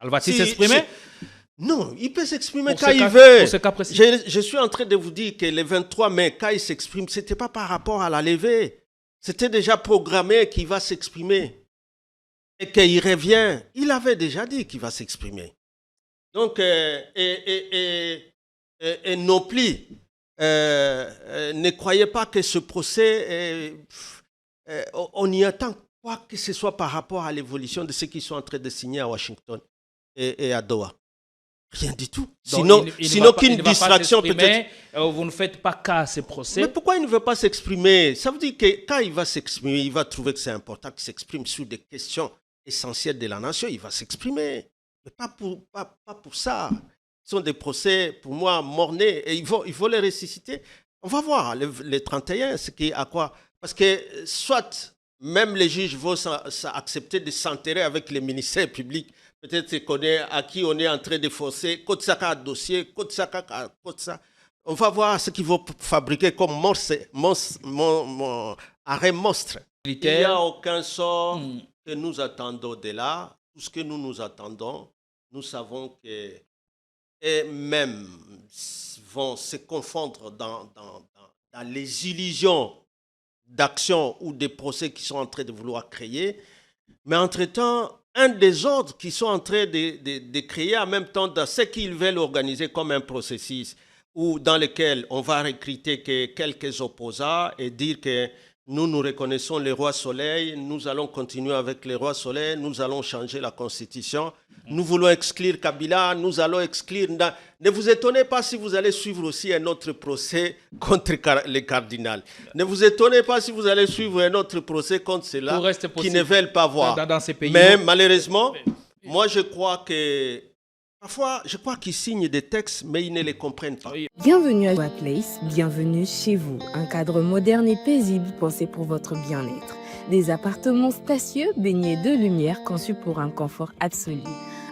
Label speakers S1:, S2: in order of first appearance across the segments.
S1: Elle va-t-il s'exprimer?
S2: Non, il peut s'exprimer
S1: Pour
S2: quand
S1: ce
S2: il
S1: cas-
S2: veut.
S1: pour ce cas précis.
S2: Je suis en train de vous dire que le 23 mai, quand il s'exprime, ce n'était pas par rapport à la levée. C'était déjà programmé qu'il va s'exprimer. Et qu'il revient. Il avait déjà dit qu'il va s'exprimer. Donc, et non plus, ne croyez pas que ce procès, on y attend quoi que ce soit par rapport à l'évolution de ceux qui sont en train de signer à Washington et à Doha. Rien du tout.
S1: Donc,
S2: Sinon qu'une distraction peut-être.
S1: Vous ne faites pas cas à ces procès.
S2: Mais pourquoi il ne veut pas s'exprimer? Ça veut dire que quand il va s'exprimer, il va trouver que c'est important qu'il s'exprime sur des questions essentielles de la nation. Il va s'exprimer. Mais pas pour ça. Ce sont des procès, pour moi, morts-nés. Et il faut les ressusciter. On va voir, les 31, ce qui à quoi. Parce que soit même les juges vont accepter de s'enterrer avec les ministères publics. Peut-être à qui on est en train de forcer. Kotsaka a dossier, Kotsaka. On va voir ce qu'ils vont fabriquer comme arrêt monstre. Il n'y a aucun sort que nous attendons de là. Tout ce que nous attendons, nous savons que eux-mêmes vont se confondre dans les illusions d'action ou des procès qu'ils sont en train de vouloir créer. Mais entre-temps, un des ordres qu'ils sont en train de créer en même temps dans ce qu'ils veulent organiser comme un processus ou dans lequel on va recruter que quelques opposants et dire que nous reconnaissons le roi soleil, nous allons continuer avec le roi soleil, nous allons changer la constitution, nous voulons exclure Kabila, nous allons exclure... Ne vous étonnez pas si vous allez suivre aussi un autre procès contre le cardinal. Ne vous étonnez pas si vous allez suivre un autre procès contre ceux-là qui ne veulent pas voir.
S1: Dans ces pays,
S2: mais malheureusement, moi je crois que... Parfois, je crois qu'ils signent des textes, mais ils ne les comprennent pas.
S3: Bienvenue à Joa Place, bienvenue chez vous. Un cadre moderne et paisible pensé pour votre bien-être. Des appartements spacieux baignés de lumière conçus pour un confort absolu.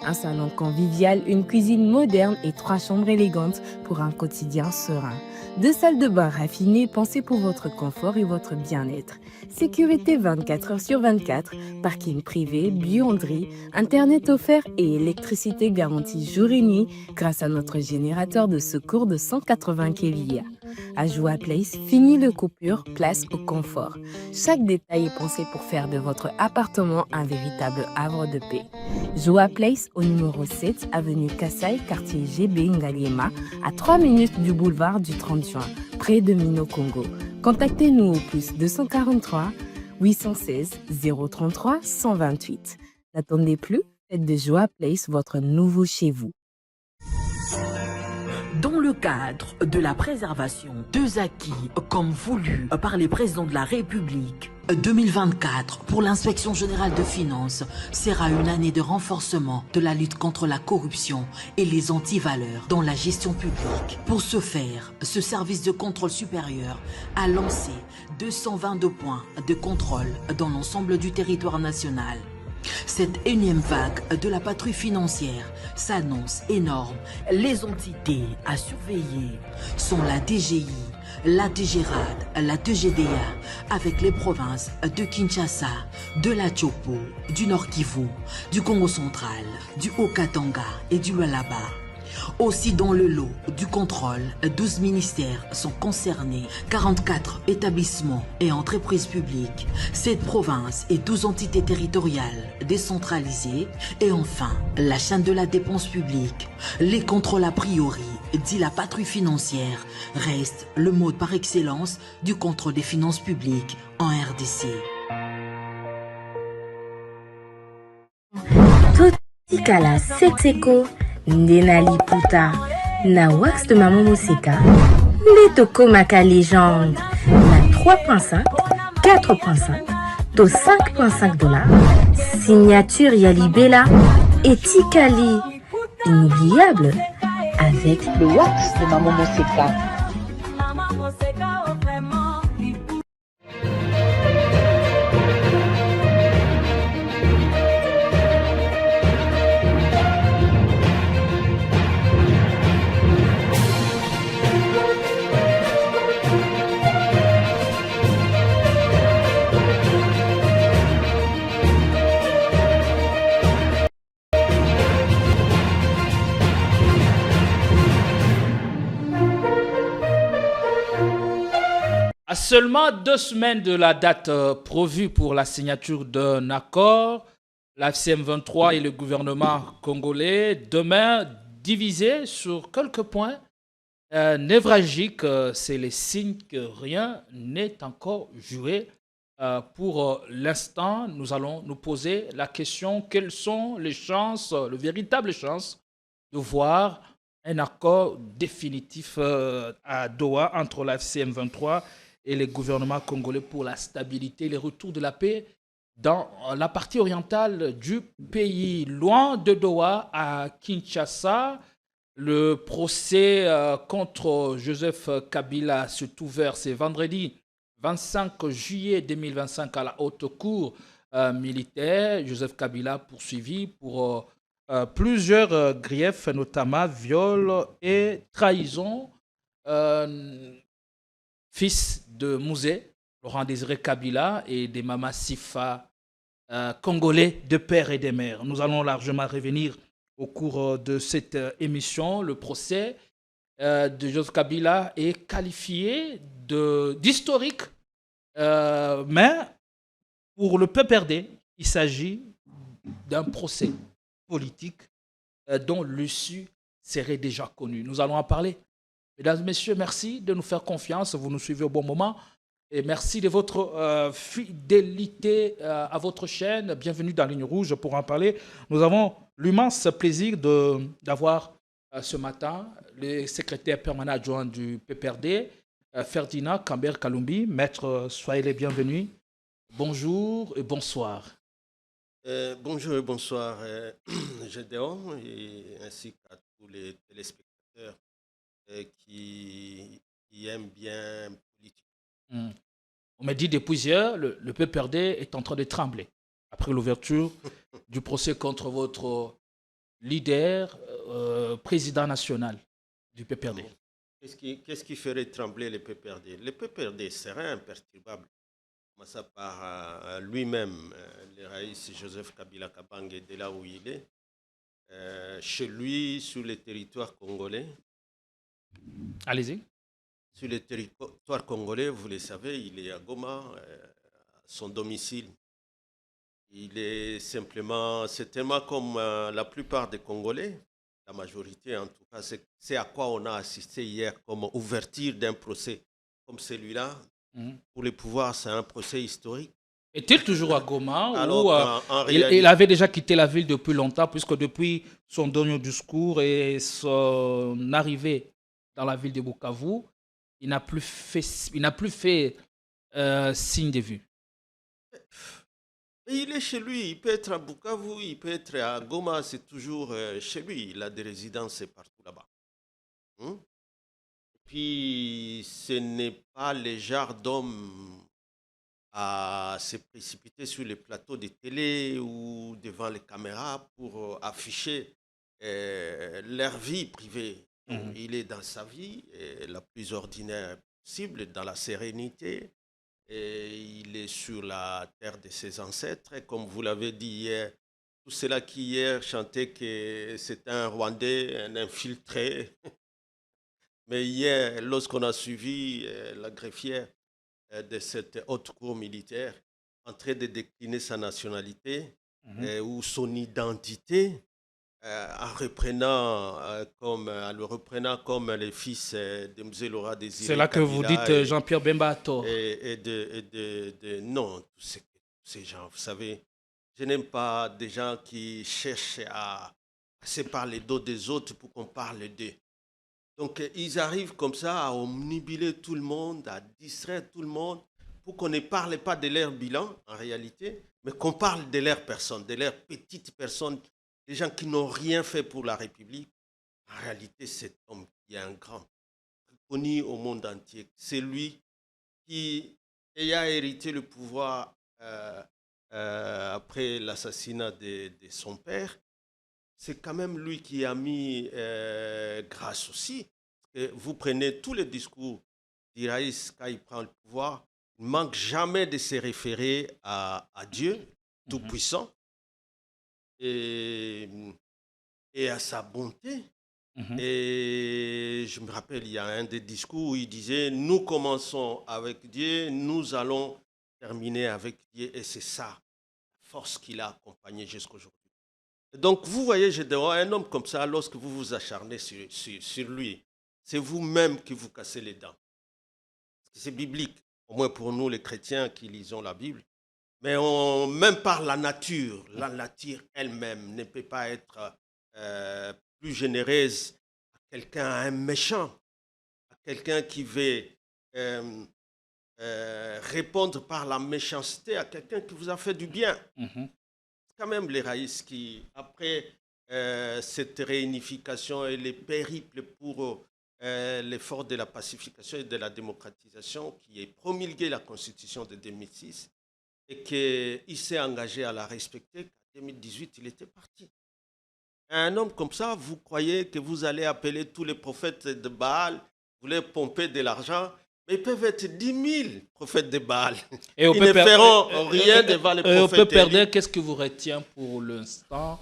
S3: Un salon convivial, une cuisine moderne et 3 chambres élégantes pour un quotidien serein. 2 salles de bain raffinées pensées pour votre confort et votre bien-être. Sécurité 24 heures sur 24, parking privé, buanderie, internet offert et électricité garantie jour et nuit grâce à notre générateur de secours de 180 kVA. À Joa Place, fini le coupure, place au confort. Chaque détail est pensé pour faire de votre appartement un véritable havre de paix. Joa Place au numéro 7, avenue Kassai, quartier GB Ngaliema, à 3 minutes du boulevard du 30 juin, près de Mino Congo. Contactez-nous au plus 243 816 033 128. N'attendez plus, faites de Joa Place votre nouveau chez vous.
S4: Dans le cadre de la préservation des acquis comme voulu par les présidents de la République, 2024 pour l'inspection générale de finances sera une année de renforcement de la lutte contre la corruption et les antivaleurs dans la gestion publique. Pour ce faire, ce service de contrôle supérieur a lancé 222 points de contrôle dans l'ensemble du territoire national. Cette énième vague de la patrouille financière s'annonce énorme. Les entités à surveiller sont la DGI, la DGRAD, la DGDA, avec les provinces de Kinshasa, de la Tchopo, du Nord Kivu, du Congo central, du Haut-Katanga et du Lualaba. Aussi dans le lot du contrôle, 12 ministères sont concernés, 44 établissements et entreprises publiques, 7 provinces et 12 entités territoriales décentralisées et enfin la chaîne de la dépense publique. Les contrôles a priori, dit la patrouille financière, restent le mode par excellence du contrôle des finances publiques en RDC.
S3: Totikala Setseko Ndenali Puta na wax de Maman Moseka Letoko Maka légende na 3.5 4.5 to 5.5 $, signature Yalibela et Tikali inoubliable avec le wax de Maman Moseka.
S1: À seulement 2 semaines de la date prévue pour la signature d'un accord, la FCM23 et le gouvernement congolais, demain divisés sur quelques points névralgiques, c'est le signe que rien n'est encore joué. Pour l'instant, nous allons nous poser la question, quelles sont les chances, les véritables chances de voir un accord définitif à Doha entre la FCM23 et les gouvernements congolais pour la stabilité et le retour de la paix dans la partie orientale du pays. Loin de Doha, à Kinshasa, le procès contre Joseph Kabila s'est ouvert ce vendredi 25 juillet 2025 à la haute cour militaire. Joseph Kabila poursuivi pour plusieurs griefs, notamment viol et trahison. Fils de Mouzé, Laurent Désiré Kabila, et des Mama Sifa congolais de père et de mère. Nous allons largement revenir au cours de cette émission. Le procès de Joseph Kabila est qualifié d'historique, mais pour le PPRD, il s'agit d'un procès politique dont l'issue serait déjà connue. Nous allons en parler. Mesdames et messieurs, merci de nous faire confiance. Vous nous suivez au bon moment. Et merci de votre fidélité à votre chaîne. Bienvenue dans Ligne Rouge pour en parler. Nous avons l'immense plaisir d'avoir ce matin le secrétaire permanent adjoint du PPRD, Ferdinand Kambert Kalumbi. Maître, soyez les bienvenus. Bonjour et bonsoir.
S2: Bonjour et bonsoir, Gédéon, ainsi qu'à tous les téléspectateurs qui aiment bien politique.
S1: On m'a dit depuis hier, le PPRD est en train de trembler après l'ouverture du procès contre votre leader, président national du PPRD.
S2: Qu'est-ce qui ferait trembler le PPRD? Le PPRD serait imperturbable. Ça par lui-même, le Raïs Joseph Kabila Kabange, de là où il est, chez lui, sur le territoire congolais.
S1: Allez-y.
S2: Sur le territoire congolais, vous le savez, il est à Goma, son domicile. Il est simplement, c'est tellement comme la plupart des Congolais, la majorité en tout cas, c'est à quoi on a assisté hier comme ouverture d'un procès comme celui-là. Pour les pouvoirs, c'est un procès historique.
S1: Est-il toujours à Goma?
S2: Alors,
S1: il avait déjà quitté la ville depuis longtemps, puisque depuis son dernier discours et son arrivée dans la ville de Bukavu, il n'a plus fait signe de vue.
S2: Il est chez lui, il peut être à Bukavu, il peut être à Goma, c'est toujours chez lui. Il a des résidences partout là-bas. Puis, ce n'est pas le genre d'homme à se précipiter sur les plateaux de télé ou devant les caméras pour afficher leur vie privée. Il est dans sa vie la plus ordinaire possible, dans la sérénité. Et il est sur la terre de ses ancêtres. Et comme vous l'avez dit hier, tout cela qui hier chantait que c'est un Rwandais, un infiltré. Mais hier, lorsqu'on a suivi la greffière de cette haute cour militaire en train de décliner sa nationalité ou son identité, en le reprenant comme le fils de M. Laurent Désiré.
S1: C'est là que vous dites Jean-Pierre Bemba a tort.
S2: Non, tous ces gens, vous savez, je n'aime pas des gens qui cherchent à passer par les dos des autres pour qu'on parle d'eux. Donc, ils arrivent comme ça à omnibuler tout le monde, à distraire tout le monde, pour qu'on ne parle pas de leur bilan, en réalité, mais qu'on parle de leur personne, de leurs petites personnes, des gens qui n'ont rien fait pour la République. En réalité, cet homme qui est un grand, connu au monde entier, c'est lui qui a hérité le pouvoir après l'assassinat de son père. C'est quand même lui qui a mis grâce aussi. Vous prenez tous les discours d'Iraïs quand il prend le pouvoir, il ne manque jamais de se référer à Dieu Tout-Puissant et à sa bonté. Et je me rappelle, il y a un des discours où il disait « Nous commençons avec Dieu, nous allons terminer avec Dieu. » Et c'est ça, la force qui l'a accompagné jusqu'aujourd'hui. Donc, vous voyez, Gédéon, un homme comme ça, lorsque vous vous acharnez sur lui, c'est vous-même qui vous cassez les dents. C'est biblique, au moins pour nous, les chrétiens qui lisons la Bible. Mais même par la nature elle-même ne peut pas être plus généreuse à quelqu'un, à un méchant, à quelqu'un qui veut répondre par la méchanceté à quelqu'un qui vous a fait du bien. C'est quand même les raïs qui, après cette réunification et les périples pour l'effort de la pacification et de la démocratisation, qui est promulgué la Constitution de 2006 et qu'il s'est engagé à la respecter, en 2018, il était parti. Un homme comme ça, vous croyez que vous allez appeler tous les prophètes de Baal, vous voulez pomper de l'argent, mais ils peuvent être 10 000 prophètes de Baal. Et ils ne feront rien devant les prophètes.
S1: Au peu perdre, qu'est-ce que vous retient pour l'instant?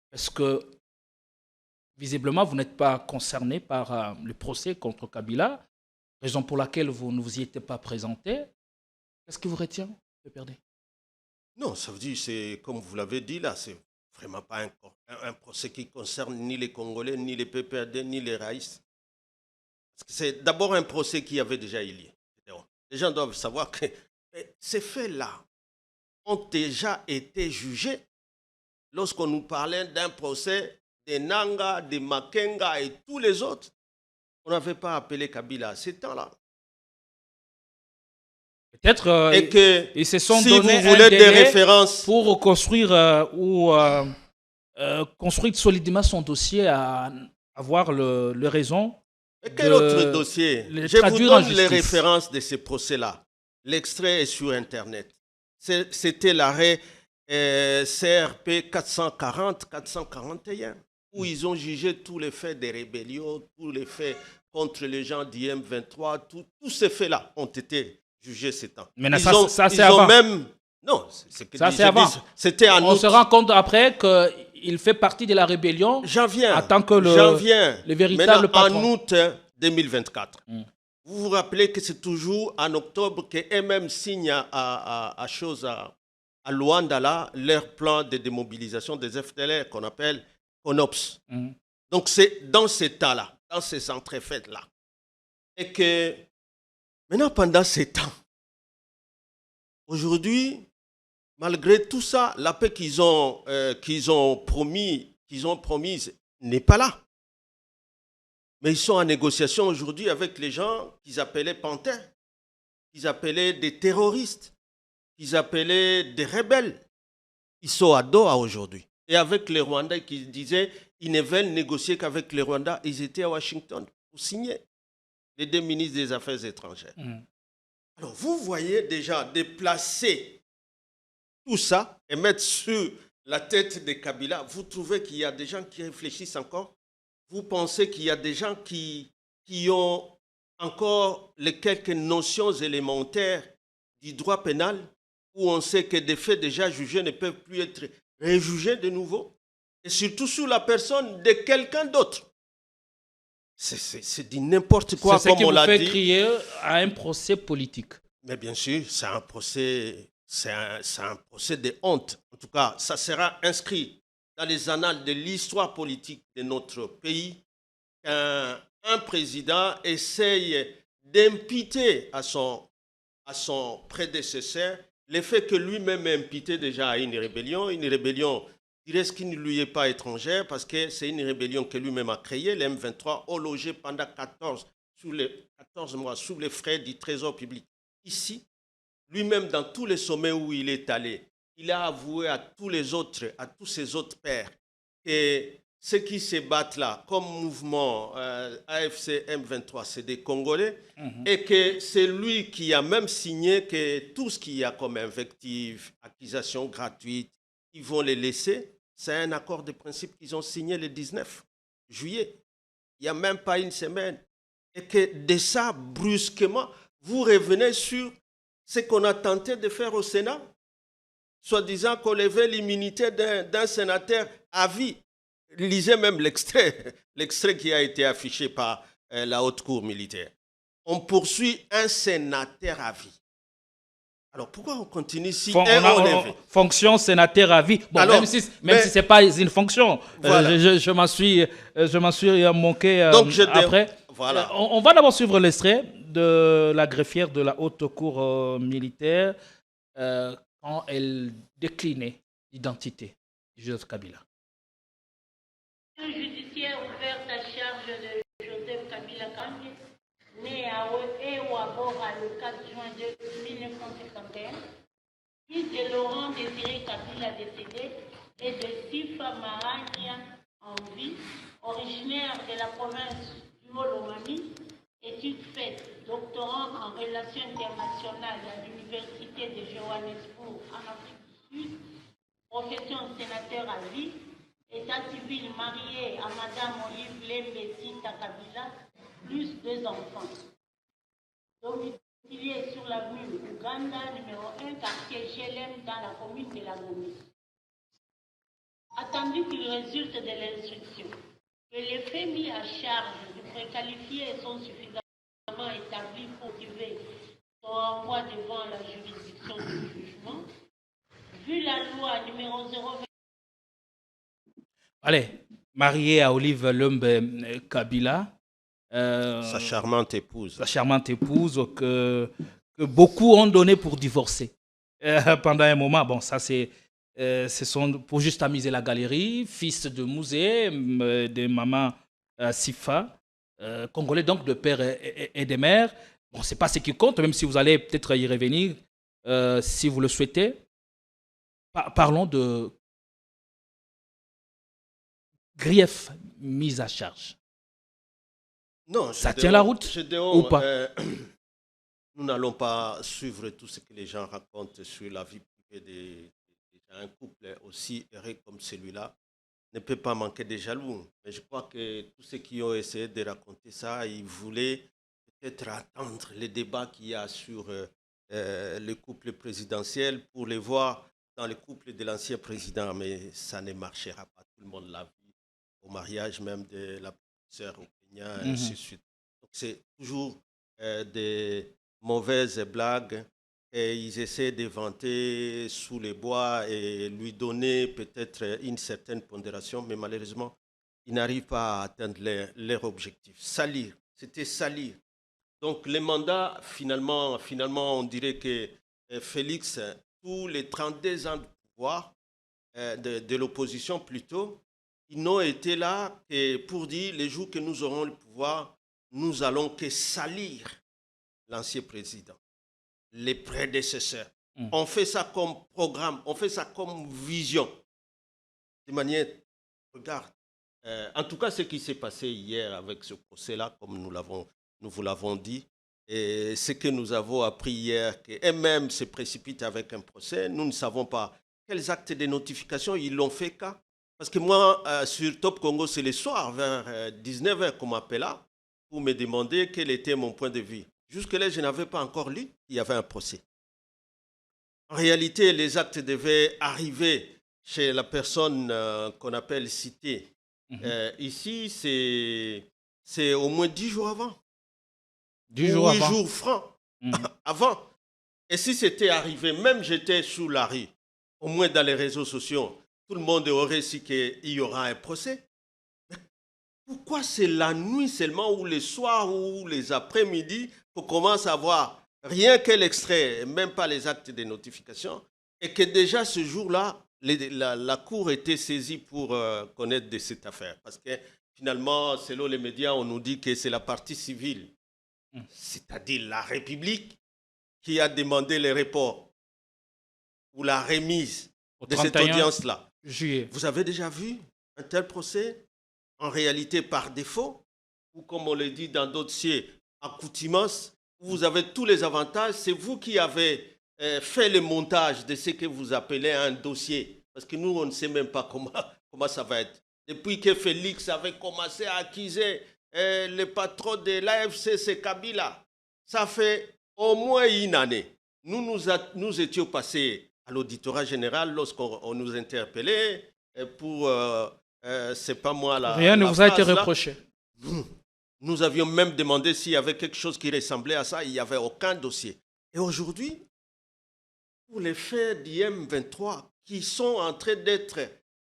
S1: Parce que visiblement, vous n'êtes pas concerné par le procès contre Kabila, raison pour laquelle vous ne vous y étiez pas présenté. Qu'est-ce qui vous retient, peu perdre?
S2: Non, ça veut dire, c'est comme vous l'avez dit là, c'est vraiment pas un procès qui concerne ni les Congolais, ni les PPRD, ni les Raïs. C'est d'abord un procès qui avait déjà eu lieu. Les gens doivent savoir que ces faits-là ont déjà été jugés lorsqu'on nous parlait d'un procès des Nanga, des Makenga et tous les autres. On n'avait pas appelé Kabila à ces temps-là.
S1: Peut-être ils se sont
S2: si
S1: donné
S2: vous voulez des références
S1: pour reconstruire construire solidement son dossier, à avoir le raison.
S2: Et quel autre dossier? Je vous donne les références de ces procès-là. L'extrait est sur Internet. C'était l'arrêt CRP 440-441, où ils ont jugé tous les faits des rébellions, tous les faits contre les gens d'IM23, tous ces faits-là ont été jugés ces temps.
S1: Mais ça c'est avant.
S2: Non,
S1: ça c'est avant.
S2: C'était en
S1: On se rend compte après qu'il fait partie de la rébellion.
S2: J'en viens.
S1: En tant que le véritable patron.
S2: En août 2024. Vous vous rappelez que c'est toujours en octobre qu'eux-mêmes signent à Luanda là, leur plan de démobilisation des FDLR qu'on appelle CONOPS. Donc c'est dans ces temps-là, dans ces entrefaites-là. Et que maintenant, pendant ces temps, aujourd'hui, malgré tout ça, la paix qu'ils ont promise n'est pas là. Mais ils sont en négociation aujourd'hui avec les gens qu'ils appelaient panthères, qu'ils appelaient des terroristes, qu'ils appelaient des rebelles. Ils sont à Doha aujourd'hui. Et avec les Rwandais qui disaient qu'ils ne veulent négocier qu'avec les Rwandais, ils étaient à Washington pour signer, les deux ministres des Affaires étrangères. Alors vous voyez déjà déplacer tout ça et mettre sur la tête de Kabila, vous trouvez qu'il y a des gens qui réfléchissent encore? Vous pensez qu'il y a des gens qui ont encore les quelques notions élémentaires du droit pénal, où on sait que des faits déjà jugés ne peuvent plus être réjugés de nouveau, et surtout sur la personne de quelqu'un d'autre? C'est du n'importe quoi, comme on l'a dit.
S1: C'est ce qui vous fait crier à un procès politique.
S2: Mais bien sûr, c'est un procès de honte. En tout cas, ça sera inscrit dans les annales de l'histoire politique de notre pays qu'un président essaye d'imputer à son prédécesseur le fait que lui-même est imputé déjà à une rébellion, il reste qu'il ne lui est pas étrangère parce que c'est une rébellion que lui-même a créée, le M23, au logé pendant 14 mois sous les frais du trésor public. Ici, lui-même, dans tous les sommets où il est allé, il a avoué à tous ses autres pairs que ceux qui se battent là, comme mouvement AFC M23, c'est des Congolais, et que c'est lui qui a même signé que tout ce qu'il y a comme invective, accusation gratuite, ils vont les laisser. C'est un accord de principe qu'ils ont signé le 19 juillet. Il n'y a même pas une semaine. Et que de ça, brusquement, vous revenez sur ce qu'on a tenté de faire au Sénat, soi-disant qu'on levait l'immunité d'un sénateur à vie. lisez même l'extrait qui a été affiché par la haute cour militaire. On poursuit un sénateur à vie. Alors pourquoi on continue si
S1: fonction sénateur à vie. Bon, alors, même si c'est pas une fonction, voilà. Je m'en suis manqué après.
S2: Voilà.
S1: On va d'abord suivre l'extrait de la greffière de la haute cour militaire quand elle déclinait l'identité de Joseph Kabila.
S5: Judiciaire ouverte à charge de Joseph Kabila Kabange, né à Ouabora le 4 juin 1951, fils de Laurent Désiré Kabila décédé et de Sifa Marania en vie, originaire de la province du Molomami, études faites, doctorant en relations internationales à l'université de Johannesburg en Afrique du Sud, profession sénateur à vie, état civil marié à Madame Olive Lembetita Kabila, plus 2 enfants. Domicilié sur l'avenue Ouganda, numéro 1, quartier GLM, dans la commune de la Gomis. Attendu qu'il résulte de l'instruction que les faits mis à charge du préqualifié sont suffisamment établis pour motiver son renvoi devant la juridiction du jugement, vu la loi numéro 0.
S1: Allez, marié à Olive Lumbe Kabila.
S2: Sa charmante épouse.
S1: Sa charmante épouse que beaucoup ont donné pour divorcer pendant un moment. Bon, ça c'est pour juste amuser la galerie. Fils de Mouzé, de maman Sifa, congolais donc de père et de mère. Bon, c'est pas ce qui compte, même si vous allez peut-être y revenir si vous le souhaitez. Parlons de grief mis à charge.
S2: Non,
S1: ça tient la route ou pas?
S2: Nous n'allons pas suivre tout ce que les gens racontent sur la vie privée d'un couple aussi heureux comme celui-là. Ne peut pas manquer de jaloux. Mais je crois que tous ceux qui ont essayé de raconter ça, ils voulaient peut-être attendre les débats qu'il y a sur le couple présidentiel pour les voir dans le couple de l'ancien président. Mais ça ne marchera pas. Tout le monde l'a vu au mariage même de la sœur au Kenya, et ainsi de suite. Donc c'est toujours des mauvaises blagues et ils essaient de vanter sous les bois et lui donner peut-être une certaine pondération, mais malheureusement, ils n'arrivent pas à atteindre leur objectif. Salir, c'était salir. Donc les mandats, finalement, on dirait que Félix, tous les 32 ans de pouvoir, de l'opposition plutôt, ils n'ont été là que pour dire les jours que nous aurons le pouvoir, nous allons que salir l'ancien président, les prédécesseurs. On fait ça comme programme, on fait ça comme vision. De manière, regarde, en tout cas ce qui s'est passé hier avec ce procès-là, comme nous vous l'avons dit, et ce que nous avons appris hier, qu'eux-mêmes se précipitent avec un procès, nous ne savons pas quels actes de notification ils l'ont fait cas. Parce que moi, sur Top Congo, c'est le soir, vers 19h qu'on m'appelle là, pour me demander quel était mon point de vue. Jusque-là, je n'avais pas encore lu qu'il y avait un procès. En réalité, les actes devaient arriver chez la personne qu'on appelle citée. Ici, c'est au moins 10 jours avant.
S1: 10 jours avant.
S2: 8 jours francs avant. Et si c'était arrivé, même j'étais sous la rue, au moins dans les réseaux sociaux, tout le monde aurait su qu'il y aura un procès. Mais pourquoi c'est la nuit seulement ou le soir ou les après-midi qu'on commence à voir rien que l'extrait, même pas les actes de notification, et que déjà ce jour-là, la Cour était saisie pour connaître de cette affaire. Parce que finalement, selon les médias, on nous dit que c'est la partie civile, c'est-à-dire la République, qui a demandé le report ou la remise de cette audience-là. Vous avez déjà vu un tel procès en réalité par défaut ou comme on le dit dans d'autres dossiers, accoutumance, où vous avez tous les avantages, c'est vous qui avez fait le montage de ce que vous appelez un dossier. Parce que nous, on ne sait même pas comment ça va être. Depuis que Félix avait commencé à accuser le patron de l'AFC, c'est Kabila, ça fait au moins une année. Nous étions passés à l'auditorat général lorsqu'on nous interpellait pour c'est pas moi la
S1: Rien ne
S2: la
S1: vous a été
S2: phrase, là.
S1: reproché.
S2: Nous avions même demandé s'il y avait quelque chose qui ressemblait à ça. Il n'y avait aucun dossier. Et aujourd'hui, pour les faits d'IM23 qui sont en train d'être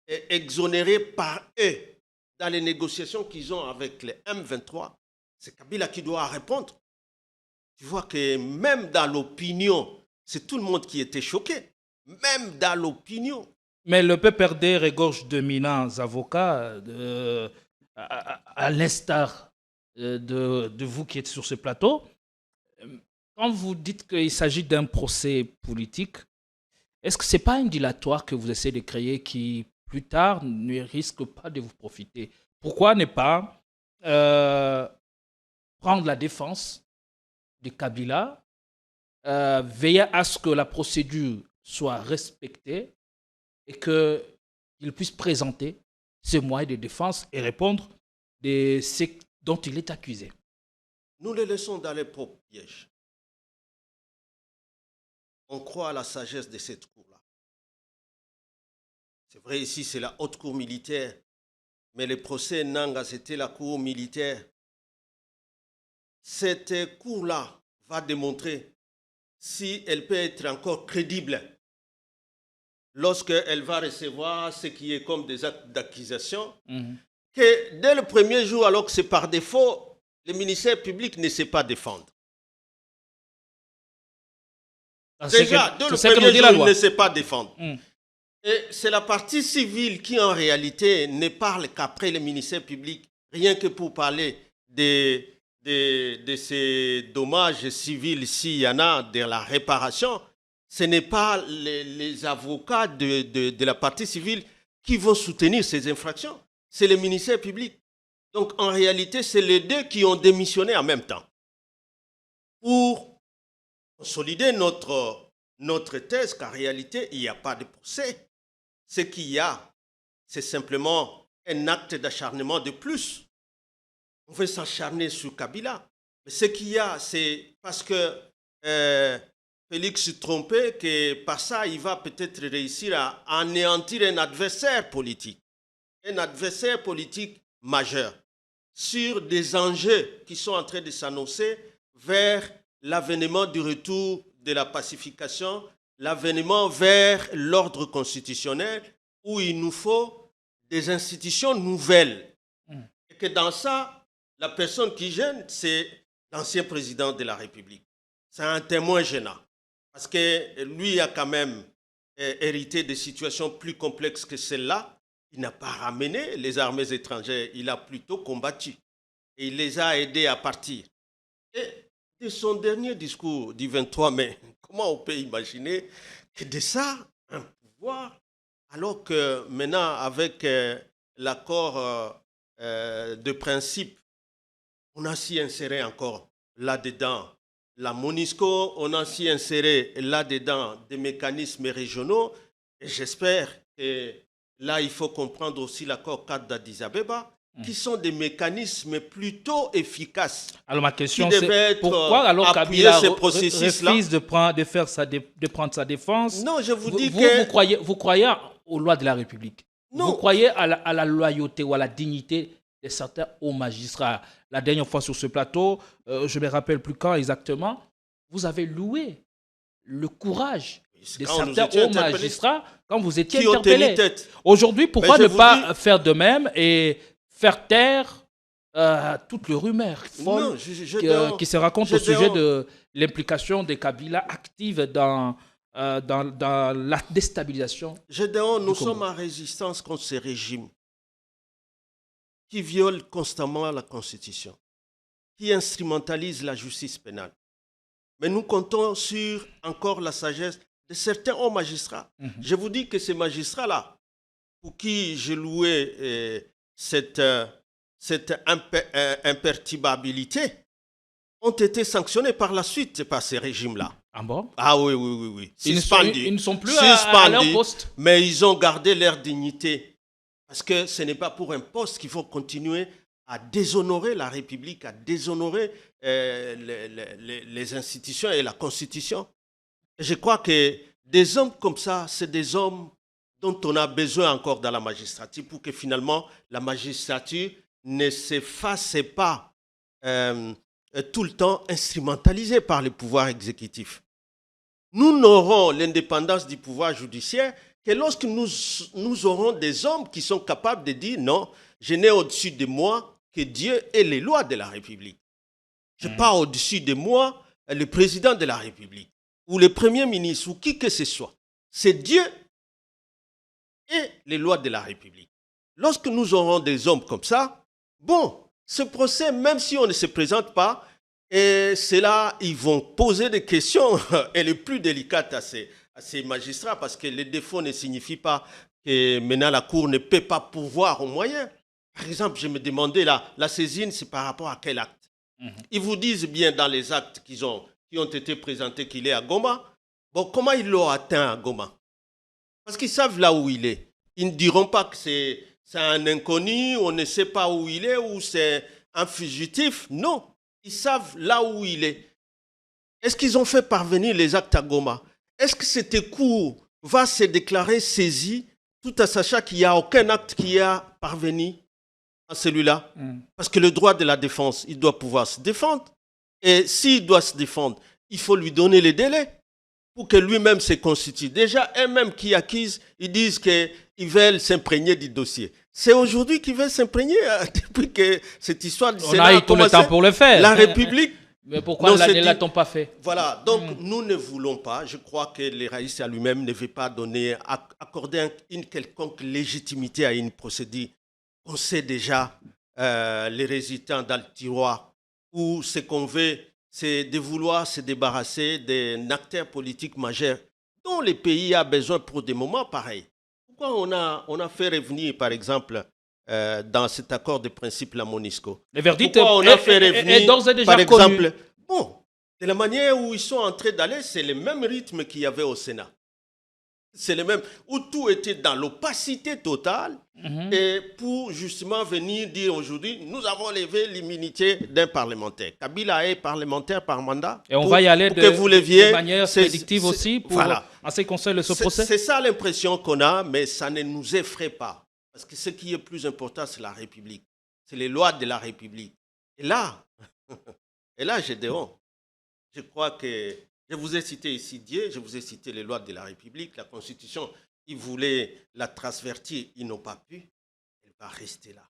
S2: exonérés par eux dans les négociations qu'ils ont avec les M23, c'est Kabila qui doit répondre. Tu vois que même dans l'opinion, c'est tout le monde qui était choqué. Même dans l'opinion.
S1: Mais le PPRD regorge d'éminents avocats, à l'instar de vous qui êtes sur ce plateau. Quand vous dites qu'il s'agit d'un procès politique, est-ce que ce n'est pas un dilatoire que vous essayez de créer qui, plus tard, ne risque pas de vous profiter? Pourquoi ne pas prendre la défense de Kabila, veiller à ce que la procédure soit respectée et qu'il puisse présenter ses moyens de défense et répondre de ce dont il est accusé?
S2: Nous les laissons dans les propres pièges. On croit à la sagesse de cette cour-là. C'est vrai, ici, c'est la haute cour militaire, mais le procès Nanga, c'était la cour militaire. Cette cour-là va démontrer si elle peut être encore crédible lorsqu'elle va recevoir ce qui est comme des actes d'accusation, que dès le premier jour, alors que c'est par défaut, le ministère public ne sait pas défendre. Déjà, dès le premier jour, il ne sait pas défendre. Et c'est la partie civile qui, en réalité, ne parle qu'après le ministère public, rien que pour parler de ces dommages civils, s'il y en a, de la réparation. Ce n'est pas les avocats de la partie civile qui vont soutenir ces infractions. C'est le ministère public. Donc, en réalité, c'est les deux qui ont démissionné en même temps. Pour consolider notre thèse qu'en réalité, il n'y a pas de procès. Ce qu'il y a, c'est simplement un acte d'acharnement de plus. On veut s'acharner sur Kabila. Mais ce qu'il y a, c'est parce que Félix se trompait que par ça, il va peut-être réussir à anéantir un adversaire politique. Un adversaire politique majeur sur des enjeux qui sont en train de s'annoncer vers l'avènement du retour de la pacification, l'avènement vers l'ordre constitutionnel où il nous faut des institutions nouvelles. Et que dans ça, la personne qui gêne, c'est l'ancien président de la République. C'est un témoin gênant. Parce que lui a quand même hérité de situations plus complexes que celle-là. Il n'a pas ramené les armées étrangères, il a plutôt combattu. Et il les a aidés à partir. Et de son dernier discours du 23 mai, comment on peut imaginer que de ça, un pouvoir, alors que maintenant, avec l'accord de principe, on a s'y inséré encore là-dedans la MONUSCO, on a s'y inséré là-dedans des mécanismes régionaux. Et j'espère que là, il faut comprendre aussi l'accord cadre d'Addis Abeba, qui sont des mécanismes plutôt efficaces.
S1: Alors ma question c'est pourquoi alors Kabila refuse de prendre sa défense?
S2: Non, je vous dis que...
S1: Vous croyez aux lois de la République? Non. Vous croyez à la loyauté ou à la dignité de certains hauts magistrats? La dernière fois sur ce plateau, je ne me rappelle plus quand exactement, vous avez loué le courage de certains hauts magistrats quand vous étiez interpellés. Aujourd'hui, pourquoi ne pas faire de même et faire taire toutes les rumeurs folles qui se racontent au sujet de l'implication de Kabila active dans la déstabilisation?
S2: Gédéon, nous sommes en résistance contre ces régimes qui violent constamment la Constitution, qui instrumentalisent la justice pénale. Mais nous comptons sur encore la sagesse de certains hauts magistrats. Je vous dis que ces magistrats-là, pour qui j'ai loué cette imperturbabilité, ont été sanctionnés par la suite par ces régimes-là.
S1: Ah bon?
S2: Ah oui.
S1: Ils ne sont plus à leur poste.
S2: Mais ils ont gardé leur dignité. Parce que ce n'est pas pour un poste qu'il faut continuer à déshonorer la République, à déshonorer les institutions et la Constitution. Et je crois que des hommes comme ça, c'est des hommes dont on a besoin encore dans la magistrature pour que finalement la magistrature ne se fasse pas tout le temps instrumentalisée par le pouvoir exécutif. Nous n'aurons l'indépendance du pouvoir judiciaire que lorsque nous aurons des hommes qui sont capables de dire non, je n'ai au-dessus de moi que Dieu et les lois de la République. Je n'ai pas au-dessus de moi le président de la République ou le premier ministre ou qui que ce soit. C'est Dieu et les lois de la République. Lorsque nous aurons des hommes comme ça, bon, ce procès, même si on ne se présente pas, et c'est là ils vont poser des questions et les plus délicates à ces magistrats parce que les défauts ne signifient pas que maintenant la Cour ne peut pas pourvoir aux moyens. Par exemple, je me demandais la saisine, c'est par rapport à quel acte? Ils vous disent bien dans les actes qui ont été présentés qu'il est à Goma. Bon, comment ils l'ont atteint à Goma? Parce qu'ils savent là où il est. Ils ne diront pas que c'est un inconnu, on ne sait pas où il est, ou c'est un fugitif. Non, ils savent là où il est. Est-ce qu'ils ont fait parvenir les actes à Goma? Est-ce que cette cour va se déclarer saisie tout en sachant qu'il n'y a aucun acte qui a parvenu à celui-là? Parce que le droit de la défense, il doit pouvoir se défendre. Et s'il doit se défendre, il faut lui donner les délais pour que lui-même se constitue. Déjà, eux-mêmes qui accusent, ils disent qu'ils veulent s'imprégner du dossier. C'est aujourd'hui qu'ils veulent s'imprégner, depuis que cette histoire du Sénat
S1: a commencé. On a eu tout le temps pour le faire.
S2: La République...
S1: Mais pourquoi ne l'a-t-on pas fait?
S2: Voilà, donc nous ne voulons pas, je crois que le Raïs à lui-même ne veut pas accorder une quelconque légitimité à une procédure. On sait déjà les résultats dans le tiroir, où ce qu'on veut, c'est de vouloir se débarrasser d'un acteur politique majeur dont le pays a besoin pour des moments pareils. Pourquoi on a fait revenir, par exemple, dans cet accord de principe, la MONUSCO?
S1: Le verdict
S2: est
S1: d'ores et déjà
S2: par exemple,
S1: connu.
S2: Bon, de la manière où ils sont en train d'aller, c'est le même rythme qu'il y avait au Sénat. C'est le même, où tout était dans l'opacité totale. Et pour justement venir dire aujourd'hui, nous avons levé l'immunité d'un parlementaire. Kabila est parlementaire par mandat.
S1: Et on va y aller de manière prédictive aussi pour en ce qui concerne ce procès.
S2: C'est ça l'impression qu'on a, mais ça ne nous effraie pas. Parce que ce qui est plus important, c'est la République. C'est les lois de la République. Et là, Gédéon, je crois que je vous ai cité ici Dieu, je vous ai cité les lois de la République, la Constitution. Ils voulaient la transvertir, ils n'ont pas pu. Elle va rester là.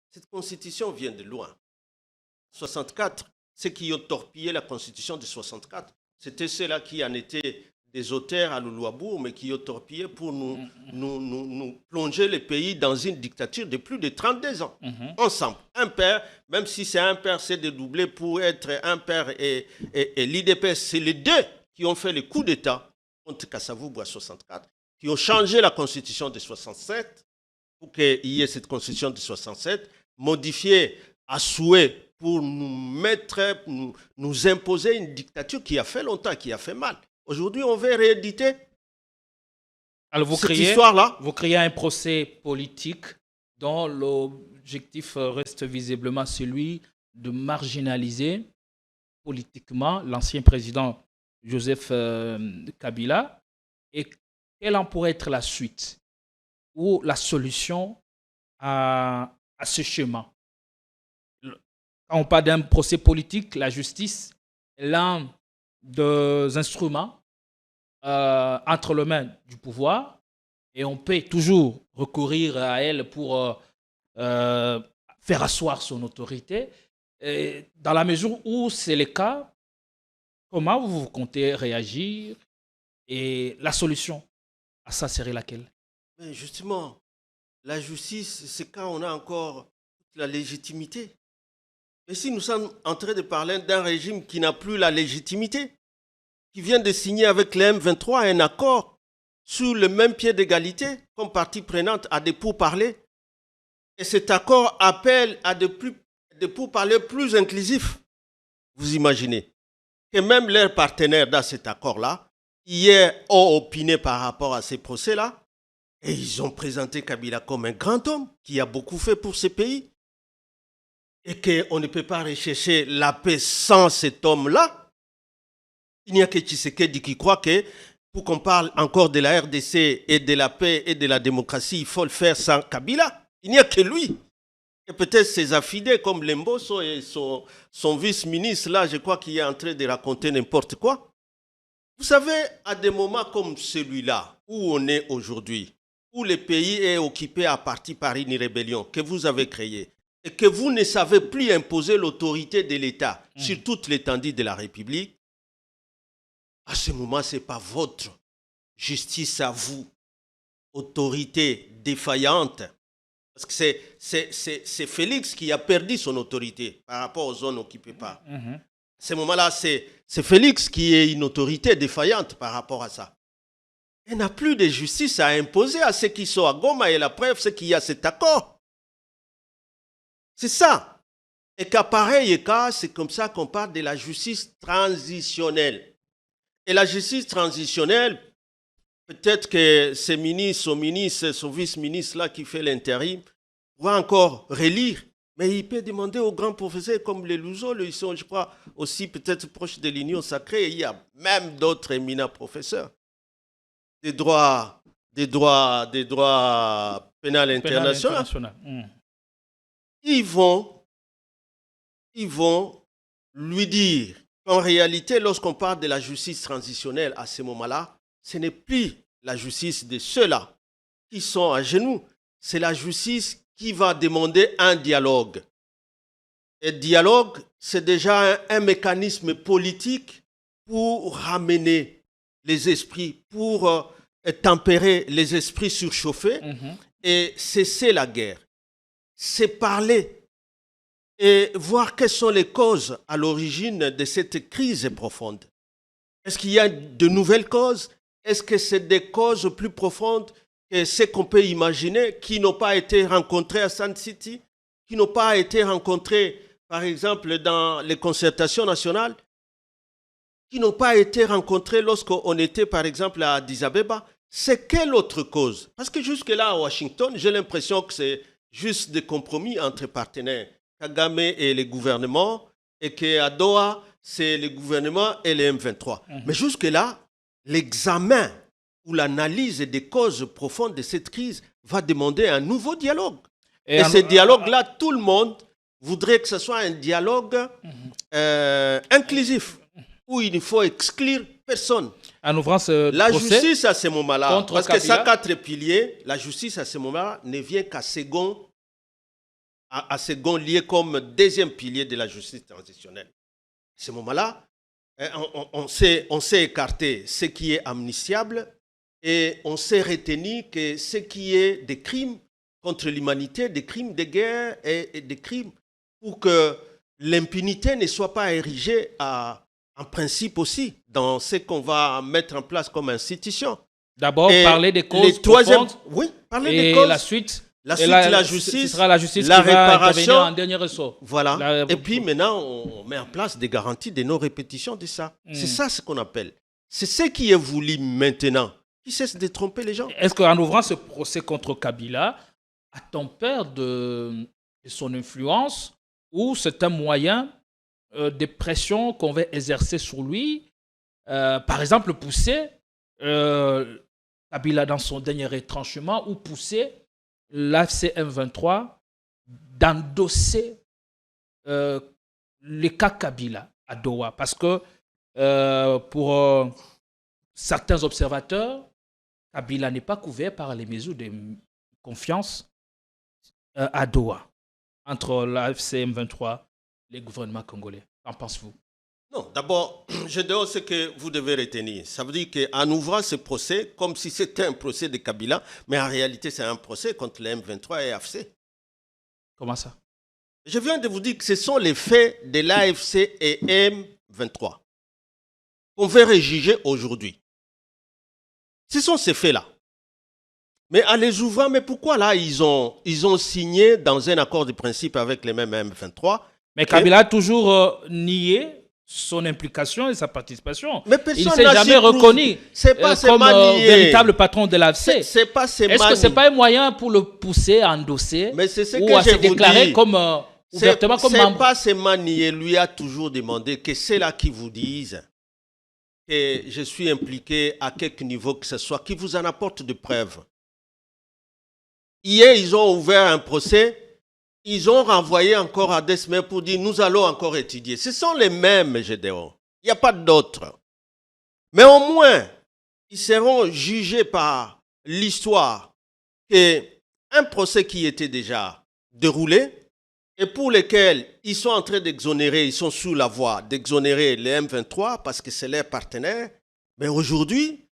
S2: Cette Constitution vient de loin. 64, ceux qui ont torpillé la Constitution de 64, c'était ceux-là qui en étaient des auteurs à Loulouabourg, mais qui ont torpillé pour nous plonger le pays dans une dictature de plus de 32 ans. Ensemble. Un père, même si c'est un père, c'est dédoublé pour être un père et l'IDPS, c'est les deux qui ont fait le coup d'État contre Kassavou-Bois 64, qui ont changé la constitution de 67 pour qu'il y ait cette constitution de 67, modifiée à souhait pour nous imposer une dictature qui a fait longtemps, qui a fait mal. Aujourd'hui, on veut rééditer cette histoire-là.
S1: Vous créez un procès politique dont l'objectif reste visiblement celui de marginaliser politiquement l'ancien président Joseph Kabila. Et quelle en pourrait être la suite ou la solution à ce chemin? Quand on parle d'un procès politique, la justice est l'un des instruments entre les mains du pouvoir et on peut toujours recourir à elle pour faire asseoir son autorité. Et dans la mesure où c'est le cas, comment vous comptez réagir et la solution à ça serait laquelle?
S2: Mais justement, la justice, c'est quand on a encore la légitimité. Mais si nous sommes en train de parler d'un régime qui n'a plus la légitimité, qui vient de signer avec les M23 un accord sur le même pied d'égalité comme partie prenante à des pourparlers. Et cet accord appelle à des pourparlers plus inclusifs. Vous imaginez que même leurs partenaires dans cet accord-là, hier, ont opiné par rapport à ces procès-là. Et ils ont présenté Kabila comme un grand homme qui a beaucoup fait pour ce pays. Et qu'on ne peut pas rechercher la paix sans cet homme-là. Il n'y a que Tshisekedi qui croit que pour qu'on parle encore de la RDC et de la paix et de la démocratie, il faut le faire sans Kabila. Il n'y a que lui. Et peut-être ses affidés comme Lemboso et son vice-ministre, là, je crois qu'il est en train de raconter n'importe quoi. Vous savez, à des moments comme celui-là, où on est aujourd'hui, où le pays est occupé à partie par une rébellion que vous avez créée, et que vous ne savez plus imposer l'autorité de l'État sur toute l'étendue de la République, à ce moment, ce n'est pas votre justice à vous, autorité défaillante. Parce que c'est Félix qui a perdu son autorité par rapport aux zones occupées par. À ce moment-là, c'est Félix qui est une autorité défaillante par rapport à ça. Il n'a plus de justice à imposer à ceux qui sont à Goma, et la preuve, c'est qu'il y a cet accord. C'est ça. Et qu'à pareil cas, c'est comme ça qu'on parle de la justice transitionnelle. Et la justice transitionnelle, peut-être que ce ministre, son vice-ministre là qui fait l'intérim, va encore relire. Mais il peut demander aux grands professeurs comme les Louzo, ils sont, je crois, aussi peut-être proches de l'Union sacrée. Et il y a même d'autres éminents professeurs des droits pénal international. Ils vont lui dire qu'en réalité, lorsqu'on parle de la justice transitionnelle à ce moment-là, ce n'est plus la justice de ceux-là qui sont à genoux. C'est la justice qui va demander un dialogue. Et dialogue, c'est déjà un mécanisme politique pour ramener les esprits, pour tempérer les esprits surchauffés et cesser la guerre. C'est parler et voir quelles sont les causes à l'origine de cette crise profonde. Est-ce qu'il y a de nouvelles causes? Est-ce que c'est des causes plus profondes que ce qu'on peut imaginer, qui n'ont pas été rencontrées à Sun City, qui n'ont pas été rencontrées, par exemple, dans les concertations nationales, qui n'ont pas été rencontrées lorsqu'on était, par exemple, à Addis Abeba? C'est quelle autre cause? Parce que jusque-là, à Washington, j'ai l'impression que c'est juste des compromis entre partenaires, Kagame et les gouvernements, et qu'à Doha, c'est le gouvernement et les M23. Mais jusque-là, l'examen ou l'analyse des causes profondes de cette crise va demander un nouveau dialogue. Et ce dialogue-là, tout le monde voudrait que ce soit un dialogue inclusif, où il ne faut exclure personne.
S1: En ouvrant
S2: la justice à ce moment-là, parce
S1: Kabila,
S2: que ça, 4 piliers, la justice à ce moment-là ne vient qu'à second lié comme deuxième pilier de la justice transitionnelle. À ce moment-là, on s'est écarté ce qui est amnistiable et on s'est retenu que ce qui est des crimes contre l'humanité, des crimes de guerre et des crimes pour que l'impunité ne soit pas érigée en principe aussi dans ce qu'on va mettre en place comme institution.
S1: D'abord, parler des causes profondes.
S2: Oui, parler
S1: des
S2: causes.
S1: La justice, ce sera la justice
S2: la
S1: qui va
S2: réparation,
S1: intervenir en dernier ressort.
S2: Voilà. Et puis maintenant, on met en place des garanties de non-répétition de ça. C'est ça ce qu'on appelle. C'est ce qui est voulu maintenant. Qui cesse de tromper les gens.
S1: Est-ce qu'en ouvrant ce procès contre Kabila, a-t-on peur de son influence ou c'est un moyen de pression qu'on va exercer sur lui? Par exemple, pousser Kabila dans son dernier retranchement ou pousser l'AFC M23 d'endosser le cas Kabila à Doha. Parce que pour certains observateurs, Kabila n'est pas couvert par les mesures de confiance à Doha entre l'AFC M23 et le gouvernement congolais. Qu'en pensez-vous?
S2: Non, d'abord, je dis ce que vous devez retenir. Ça veut dire qu'en ouvrant ce procès, comme si c'était un procès de Kabila, mais en réalité, c'est un procès contre les M23 et l'AFC.
S1: Comment ça?
S2: Je viens de vous dire que ce sont les faits de l'AFC et M23 qu'on veut juger aujourd'hui. Ce sont ces faits-là. Mais en les ouvrant, mais pourquoi là, ils ont signé dans un accord de principe avec les mêmes M23?
S1: Mais Kabila a toujours nié son implication et sa participation.
S2: Mais personne
S1: il ne s'est jamais reconnu comme véritable patron de l'AFC. Est-ce que ce n'est pas un moyen pour le pousser à endosser ou à se déclarer comme ouvertement comme membre?
S2: C'est pas Semani lui a toujours demandé que c'est là qui vous disent que je suis impliqué à quelque niveau que ce soit, qui vous en apporte de preuves. Hier, ils ont ouvert un procès, ils ont renvoyé encore à des semaines pour dire nous allons encore étudier. Ce sont les mêmes, Gédéon. Il n'y a pas d'autres. Mais au moins, ils seront jugés par l'histoire qu'un procès qui était déjà déroulé et pour lequel ils sont en train d'exonérer, ils sont sous la voie d'exonérer les M23 parce que c'est leur partenaire. Mais aujourd'hui,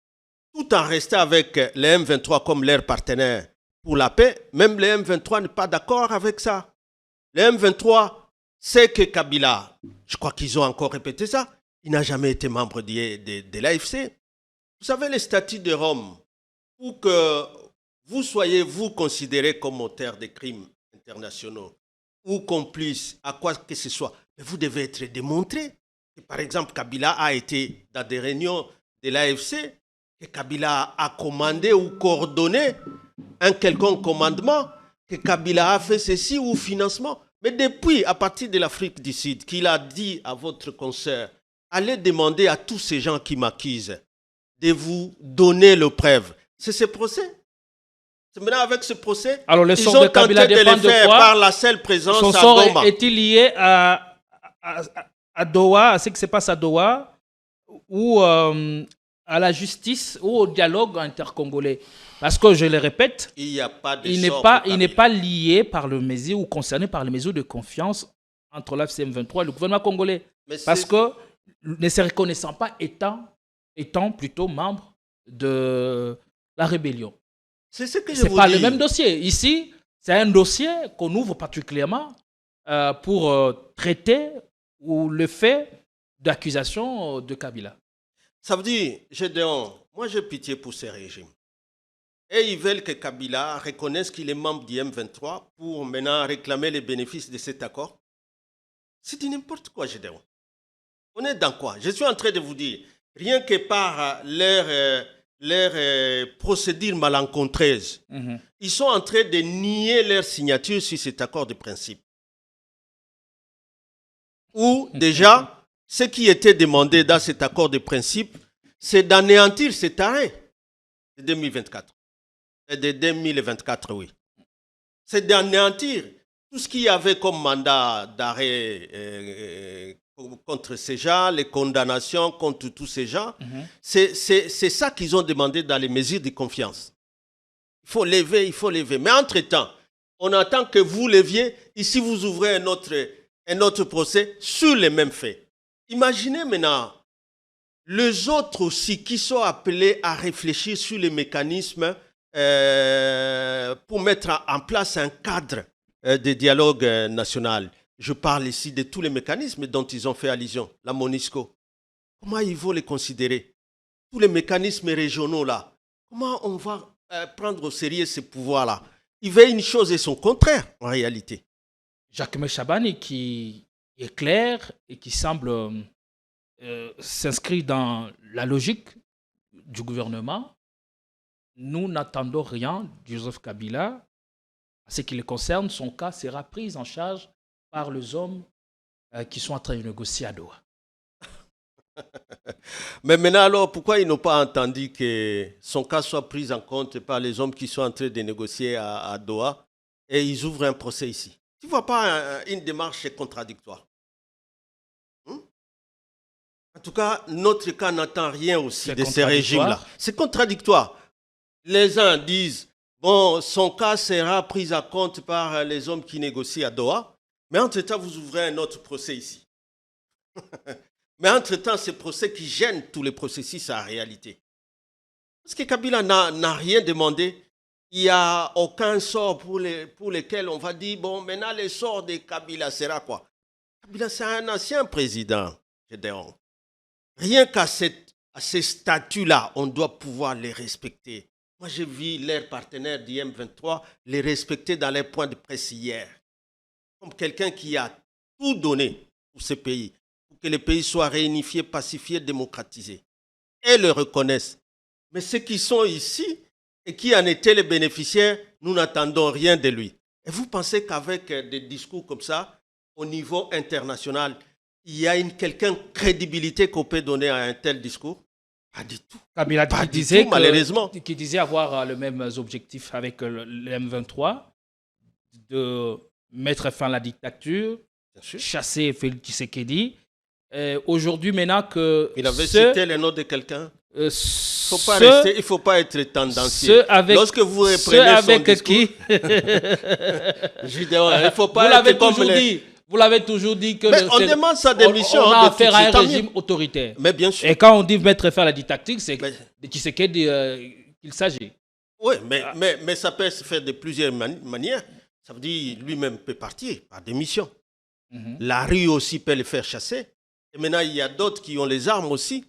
S2: tout en restant avec les M23 comme leur partenaire pour la paix, même les M23 n'est pas d'accord avec ça. Les M23, c'est que Kabila, je crois qu'ils ont encore répété ça, il n'a jamais été membre de l'AFC. Vous savez, les statuts de Rome, pour que vous soyez, vous, considérés comme auteur de crimes internationaux ou complice à quoi que ce soit, mais vous devez être démontré. Que, par exemple, Kabila a été dans des réunions de l'AFC, que Kabila a commandé ou coordonné un quelconque commandement, que Kabila a fait ceci ou financement. Mais depuis, à partir de l'Afrique du Sud, qu'il a dit à votre consoeur, allez demander à tous ces gens qui m'accusent de vous donner le preuve. C'est ce procès. C'est maintenant avec ce procès,
S1: alors, le
S2: ils
S1: sort
S2: ont
S1: de Kabila
S2: tenté de le faire par la seule présence
S1: son
S2: à
S1: sort
S2: Goma.
S1: est-il lié à Doha, à ce qui se passe à Doha, ou à la justice, ou au dialogue intercongolais? Parce que, je le répète,
S2: Il n'y a pas de
S1: il n'est pas lié par le mesure ou concerné par les mesures de confiance entre l'AFCM 23 et le gouvernement congolais. Parce que, ne se reconnaissant pas étant plutôt membre de la rébellion.
S2: C'est ce que je vous dis.
S1: C'est pas le même dossier. Ici, c'est un dossier qu'on ouvre particulièrement pour traiter ou le fait d'accusation de Kabila.
S2: Ça veut dire, Gédéon, moi j'ai pitié pour ces régimes. Et ils veulent que Kabila reconnaisse qu'il est membre du M23 pour maintenant réclamer les bénéfices de cet accord. C'est du n'importe quoi, Gédéon. On est dans quoi? Je suis en train de vous dire, rien que par leur procédure malencontreuse, ils sont en train de nier leur signature sur cet accord de principe. Ou déjà, ce qui était demandé dans cet accord de principe, c'est d'anéantir cet arrêt de 2024. De 2024, oui. C'est d'anéantir tout ce qu'il y avait comme mandat d'arrêt contre ces gens, les condamnations contre tous ces gens. C'est ça qu'ils ont demandé dans les mesures de confiance. Il faut lever. Mais entre-temps, on attend que vous leviez. Ici, vous ouvrez un autre procès sur les mêmes faits. Imaginez maintenant les autres aussi qui sont appelés à réfléchir sur les mécanismes pour mettre en place un cadre de dialogue national. Je parle ici de tous les mécanismes dont ils ont fait allusion, la MONUSCO. Comment ils vont les considérer? Tous les mécanismes régionaux là. Comment on va prendre au sérieux ces pouvoirs-là? Ils veulent une chose et son contraire en réalité.
S1: Jacques Chabani qui est clair et qui semble s'inscrit dans la logique du gouvernement. Nous n'attendons rien de Joseph Kabila. En ce qui le concerne, son cas sera pris en charge par les hommes qui sont en train de négocier à Doha.
S2: Mais maintenant alors, pourquoi ils n'ont pas entendu que son cas soit pris en compte par les hommes qui sont en train de négocier à Doha et ils ouvrent un procès ici? Tu ne vois pas une démarche contradictoire? En tout cas, notre cas n'attend rien aussi de ces régimes-là. C'est contradictoire. Les uns disent, bon, son cas sera pris en compte par les hommes qui négocient à Doha, mais entre-temps, vous ouvrez un autre procès ici. Mais entre-temps, c'est procès qui gêne tous les processus en réalité. Parce que Kabila n'a rien demandé. Il n'y a aucun sort pour lequel on va dire, bon, maintenant, le sort de Kabila sera quoi? Kabila, c'est un ancien président, Gédéon. Rien qu'à ces statuts-là, on doit pouvoir les respecter. Moi, j'ai vu leurs partenaires du M23 les respecter dans les points de presse hier. Comme quelqu'un qui a tout donné pour ce pays, pour que le pays soit réunifié, pacifié, démocratisé. Et le reconnaissent. Mais ceux qui sont ici et qui en étaient les bénéficiaires, nous n'attendons rien de lui. Et vous pensez qu'avec des discours comme ça, au niveau international, il y a une quelconque crédibilité qu'on peut donner à un tel discours? Pas du tout.
S1: Kabila
S2: Pas
S1: qui
S2: du
S1: disait
S2: tout, malheureusement.
S1: qui disait avoir le même objectif avec le M23, de mettre fin à la dictature, chasser Félix Tshisekedi. Aujourd'hui, maintenant que...
S2: Il avait cité le nom de quelqu'un. Il ne faut pas être tendancieux. Lorsque vous reprenez son discours...
S1: qui
S2: il ne faut pas être comme les...
S1: Vous l'avez toujours dit que...
S2: Mais on demande sa démission.
S1: On a affaire à un régime autoritaire.
S2: Mais bien sûr.
S1: Et quand on dit mettre fin à la dictature, c'est de Tshisekedi qu'il s'agit.
S2: Oui, mais ça peut se faire de plusieurs manières. Ça veut dire lui-même peut partir par démission. La rue aussi peut le faire chasser. Et maintenant, il y a d'autres qui ont les armes aussi,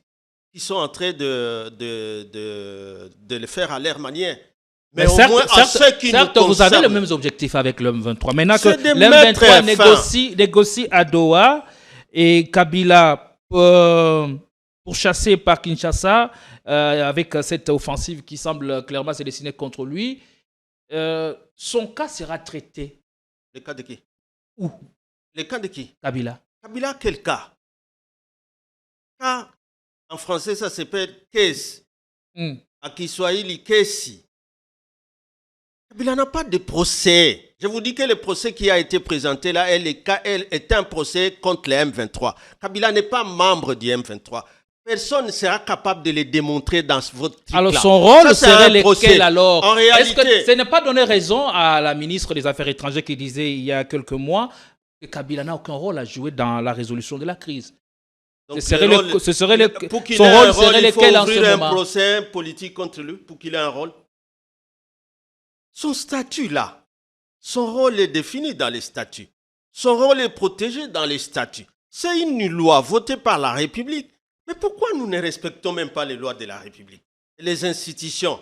S2: qui sont en train de le faire à leur manière. Mais au moins, à ceux qui nous concernent,
S1: vous avez le même objectif avec l'M23. Maintenant que l'M23 négocie à Doha et Kabila pourchassé par Kinshasa avec cette offensive qui semble clairement se dessiner contre lui, son cas sera traité.
S2: Le cas de qui?
S1: Où?
S2: Le cas de qui?
S1: Kabila.
S2: Kabila, quel cas? Cas, en français, ça s'appelle case. À Kiswahili, kesi. Kabila n'a pas de procès. Je vous dis que le procès qui a été présenté là, elle est un procès contre le M23. Kabila n'est pas membre du M23. Personne ne sera capable de le démontrer dans votre truc-là.
S1: Alors son rôle serait lequel alors?
S2: En réalité,
S1: est-ce que ce n'est pas donner raison à la ministre des Affaires étrangères qui disait il y a quelques mois que Kabila n'a aucun rôle à jouer dans la résolution de la crise?
S2: donc
S1: Son rôle serait lequel en ce moment? Il faut
S2: ouvrir un procès politique contre lui pour qu'il ait un rôle. Son statut là, son rôle est défini dans les statuts. Son rôle est protégé dans les statuts. C'est une loi votée par la République. Mais pourquoi nous ne respectons même pas les lois de la République? Les institutions.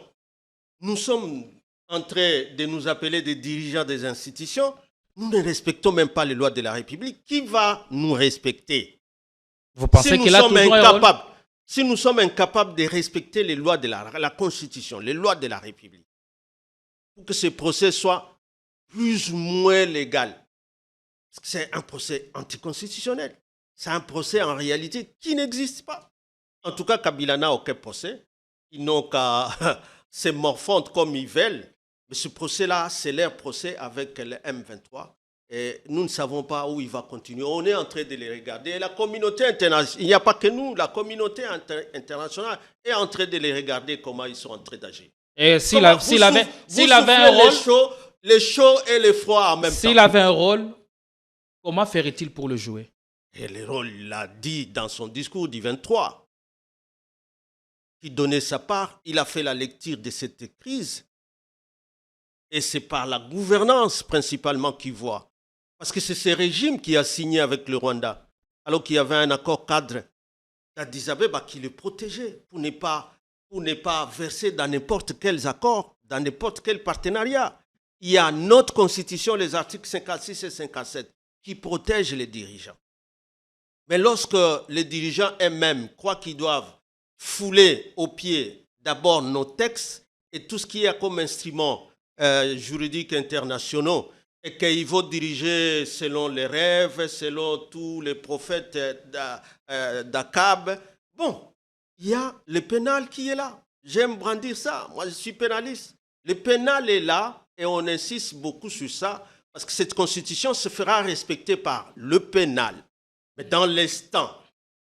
S2: Nous sommes en train de nous appeler des dirigeants des institutions. Nous ne respectons même pas les lois de la République. Qui va nous respecter?
S1: Vous pensez qu'il a toujours un rôle?
S2: Si nous sommes incapables de respecter les lois de la Constitution, les lois de la République, pour que ce procès soit plus ou moins légal, parce que c'est un procès anticonstitutionnel. C'est un procès en réalité qui n'existe pas. En tout cas, Kabila n'a aucun procès. Ils n'ont qu'à se morfondre comme ils veulent. Mais ce procès-là, c'est leur procès avec le M23. Et nous ne savons pas où il va continuer. On est en train de les regarder. Et la communauté internationale, il n'y a pas que nous, la communauté internationale est en train de les regarder comment ils sont en train d'agir.
S1: Et s'il avait un rôle,
S2: les chauds et les froids en même temps.
S1: S'il avait un rôle, comment ferait-il pour le jouer?
S2: Et le rôle, il l'a dit dans son discours du 23. Il donnait sa part, il a fait la lecture de cette crise. Et c'est par la gouvernance principalement qu'il voit. Parce que c'est ce régime qui a signé avec le Rwanda, alors qu'il y avait un accord cadre d'Addis Abeba qui le protégeait pour ne pas verser dans n'importe quels accords, dans n'importe quel partenariat. Il y a notre constitution, les articles 56 et 57, qui protègent les dirigeants. Mais lorsque les dirigeants eux-mêmes croient qu'ils doivent fouler aux pieds d'abord nos textes et tout ce qui est comme instruments juridiques internationaux, et qu'ils vont diriger selon les rêves, selon tous les prophètes d'Akab. Bon, il y a le pénal qui est là. J'aime brandir ça. Moi, je suis pénaliste. Le pénal est là et on insiste beaucoup sur ça parce que cette constitution se fera respecter par le pénal. Mais dans l'instant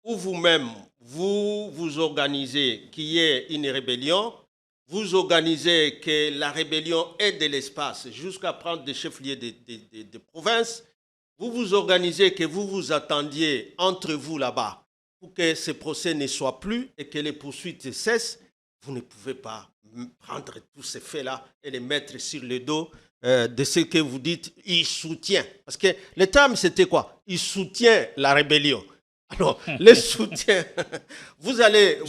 S2: où vous-même, vous organisez qu'il y ait une rébellion, vous organisez que la rébellion ait de l'espace jusqu'à prendre des chefs-lieux de province. Vous vous organisez que vous vous attendiez entre vous là-bas pour que ce procès ne soit plus et que les poursuites cessent. Vous ne pouvez pas prendre tous ces faits-là et les mettre sur le dos de ce que vous dites, il soutient. Parce que le terme, c'était quoi? Il soutient la rébellion. Alors, les soutiens, vous allez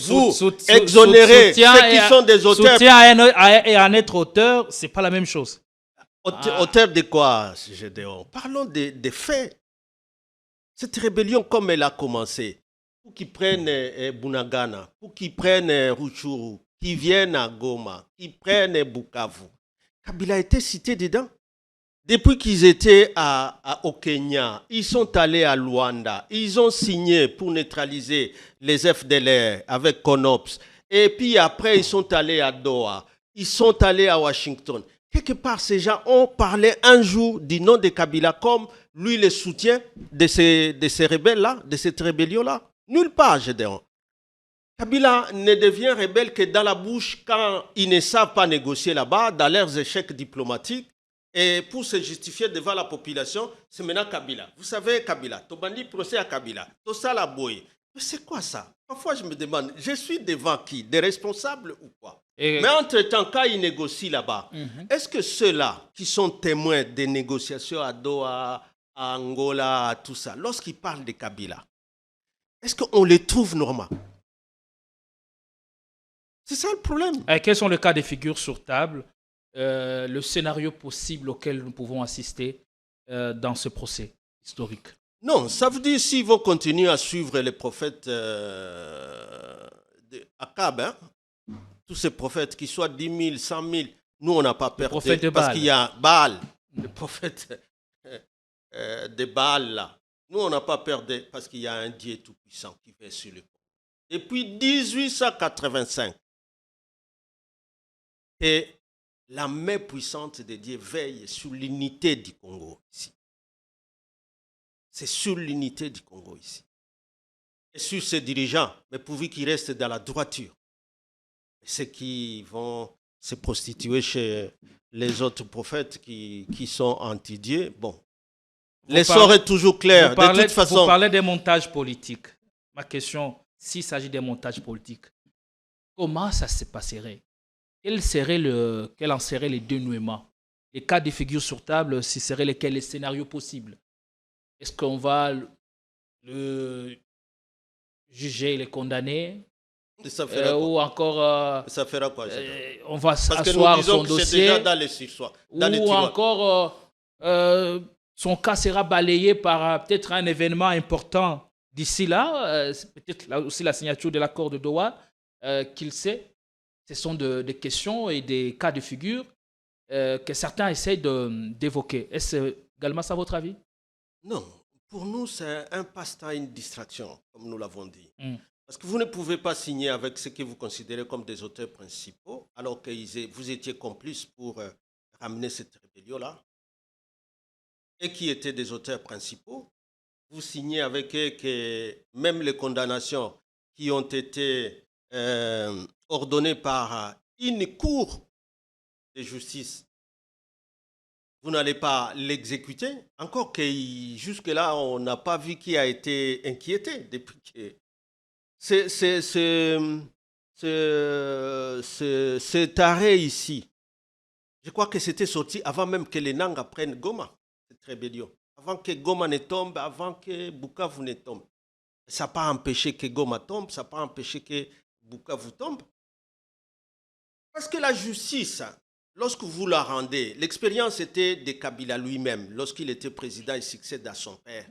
S2: exonérer ceux qui sont des auteurs.
S1: Soutien et en être auteur, ce n'est pas la même chose.
S2: Auteur de quoi, Gédéon? Parlons des faits. Cette rébellion, comme elle a commencé, pour qu'ils prennent Bunagana, pour qu'ils prennent Rutshuru, qu'ils viennent à Goma, qu'ils prennent Bukavu, Kabila a été cité dedans. Depuis qu'ils étaient au Kenya, ils sont allés à Luanda, ils ont signé pour neutraliser les FDLR avec CONOPS. Et puis après, ils sont allés à Doha, ils sont allés à Washington. Quelque part, ces gens ont parlé un jour du nom de Kabila comme lui le soutien de ces rebelles-là, de cette rébellion-là. Nulle part, Gédéon. Kabila ne devient rebelle que dans la bouche quand ils ne savent pas négocier là-bas, dans leurs échecs diplomatiques. Et pour se justifier devant la population, c'est maintenant Kabila. Vous savez, Kabila, Tobandi procès à Kabila, Tosala Boye. Mais c'est quoi ça? Parfois, je me demande, je suis devant qui? Des responsables ou quoi? Mais entre-temps, quand ils négocient là-bas, est-ce que ceux-là qui sont témoins des négociations à Doha, à Angola, à tout ça, lorsqu'ils parlent de Kabila, est-ce qu'on les trouve normaux? C'est ça le problème.
S1: Quels sont les cas de figure sur table, le scénario possible auquel nous pouvons assister dans ce procès historique?
S2: Non, ça veut dire s'ils vont continuer à suivre les prophètes Akab, hein, tous ces prophètes, qu'ils soient 10 000, 100 000, nous on n'a pas peur parce qu'il y a Baal, le prophète de Baal là. Nous on n'a pas peur parce qu'il y a un Dieu tout-puissant qui fait sur le pont. Depuis 1885, et la main puissante de Dieu veille sur l'unité du Congo ici. C'est sur l'unité du Congo ici. Et sur ses dirigeants, mais pourvu qu'ils restent dans la droiture. Ceux qui vont se prostituer chez les autres prophètes qui sont anti-Dieu, bon. L'essor est toujours clair. De toute façon,
S1: vous parlez des montages politiques. Ma question, s'il s'agit des montages politiques, comment ça se passerait? Quel en serait les dénouements? Les cas de figure sur table, ce seraient lesquels les scénarios possibles? Est-ce qu'on va le juger et le condamner?
S2: Ça fera
S1: ou encore
S2: ça fera quoi,
S1: on va asseoir son dossier,
S2: déjà dans les sursoirs,
S1: ou encore son cas sera balayé par peut-être un événement important d'ici là, peut-être là aussi la signature de l'accord de Doha, qu'il sait. Ce sont des questions et des cas de figure que certains essayent d'évoquer. Est-ce également ça votre avis?
S2: Non, pour nous c'est un passe-temps, une distraction, comme nous l'avons dit. Parce que vous ne pouvez pas signer avec ce que vous considérez comme des auteurs principaux, alors que vous étiez complices pour ramener cette rébellion-là. Et qui étaient des auteurs principaux. Vous signez avec eux que même les condamnations qui ont été ordonnées par une cour de justice, vous n'allez pas l'exécuter. Encore que jusque-là, on n'a pas vu qui a été inquiété depuis que... Cet arrêt ici, je crois que c'était sorti avant même que les Nanga prennent Goma, cette rébellion. Avant que Goma ne tombe, avant que Bukavu ne tombe. Ça n'a pas empêché que Goma tombe, ça n'a pas empêché que Bukavu tombe. Parce que la justice, lorsque vous la rendez, l'expérience était de Kabila lui-même, lorsqu'il était président, il succède à son père.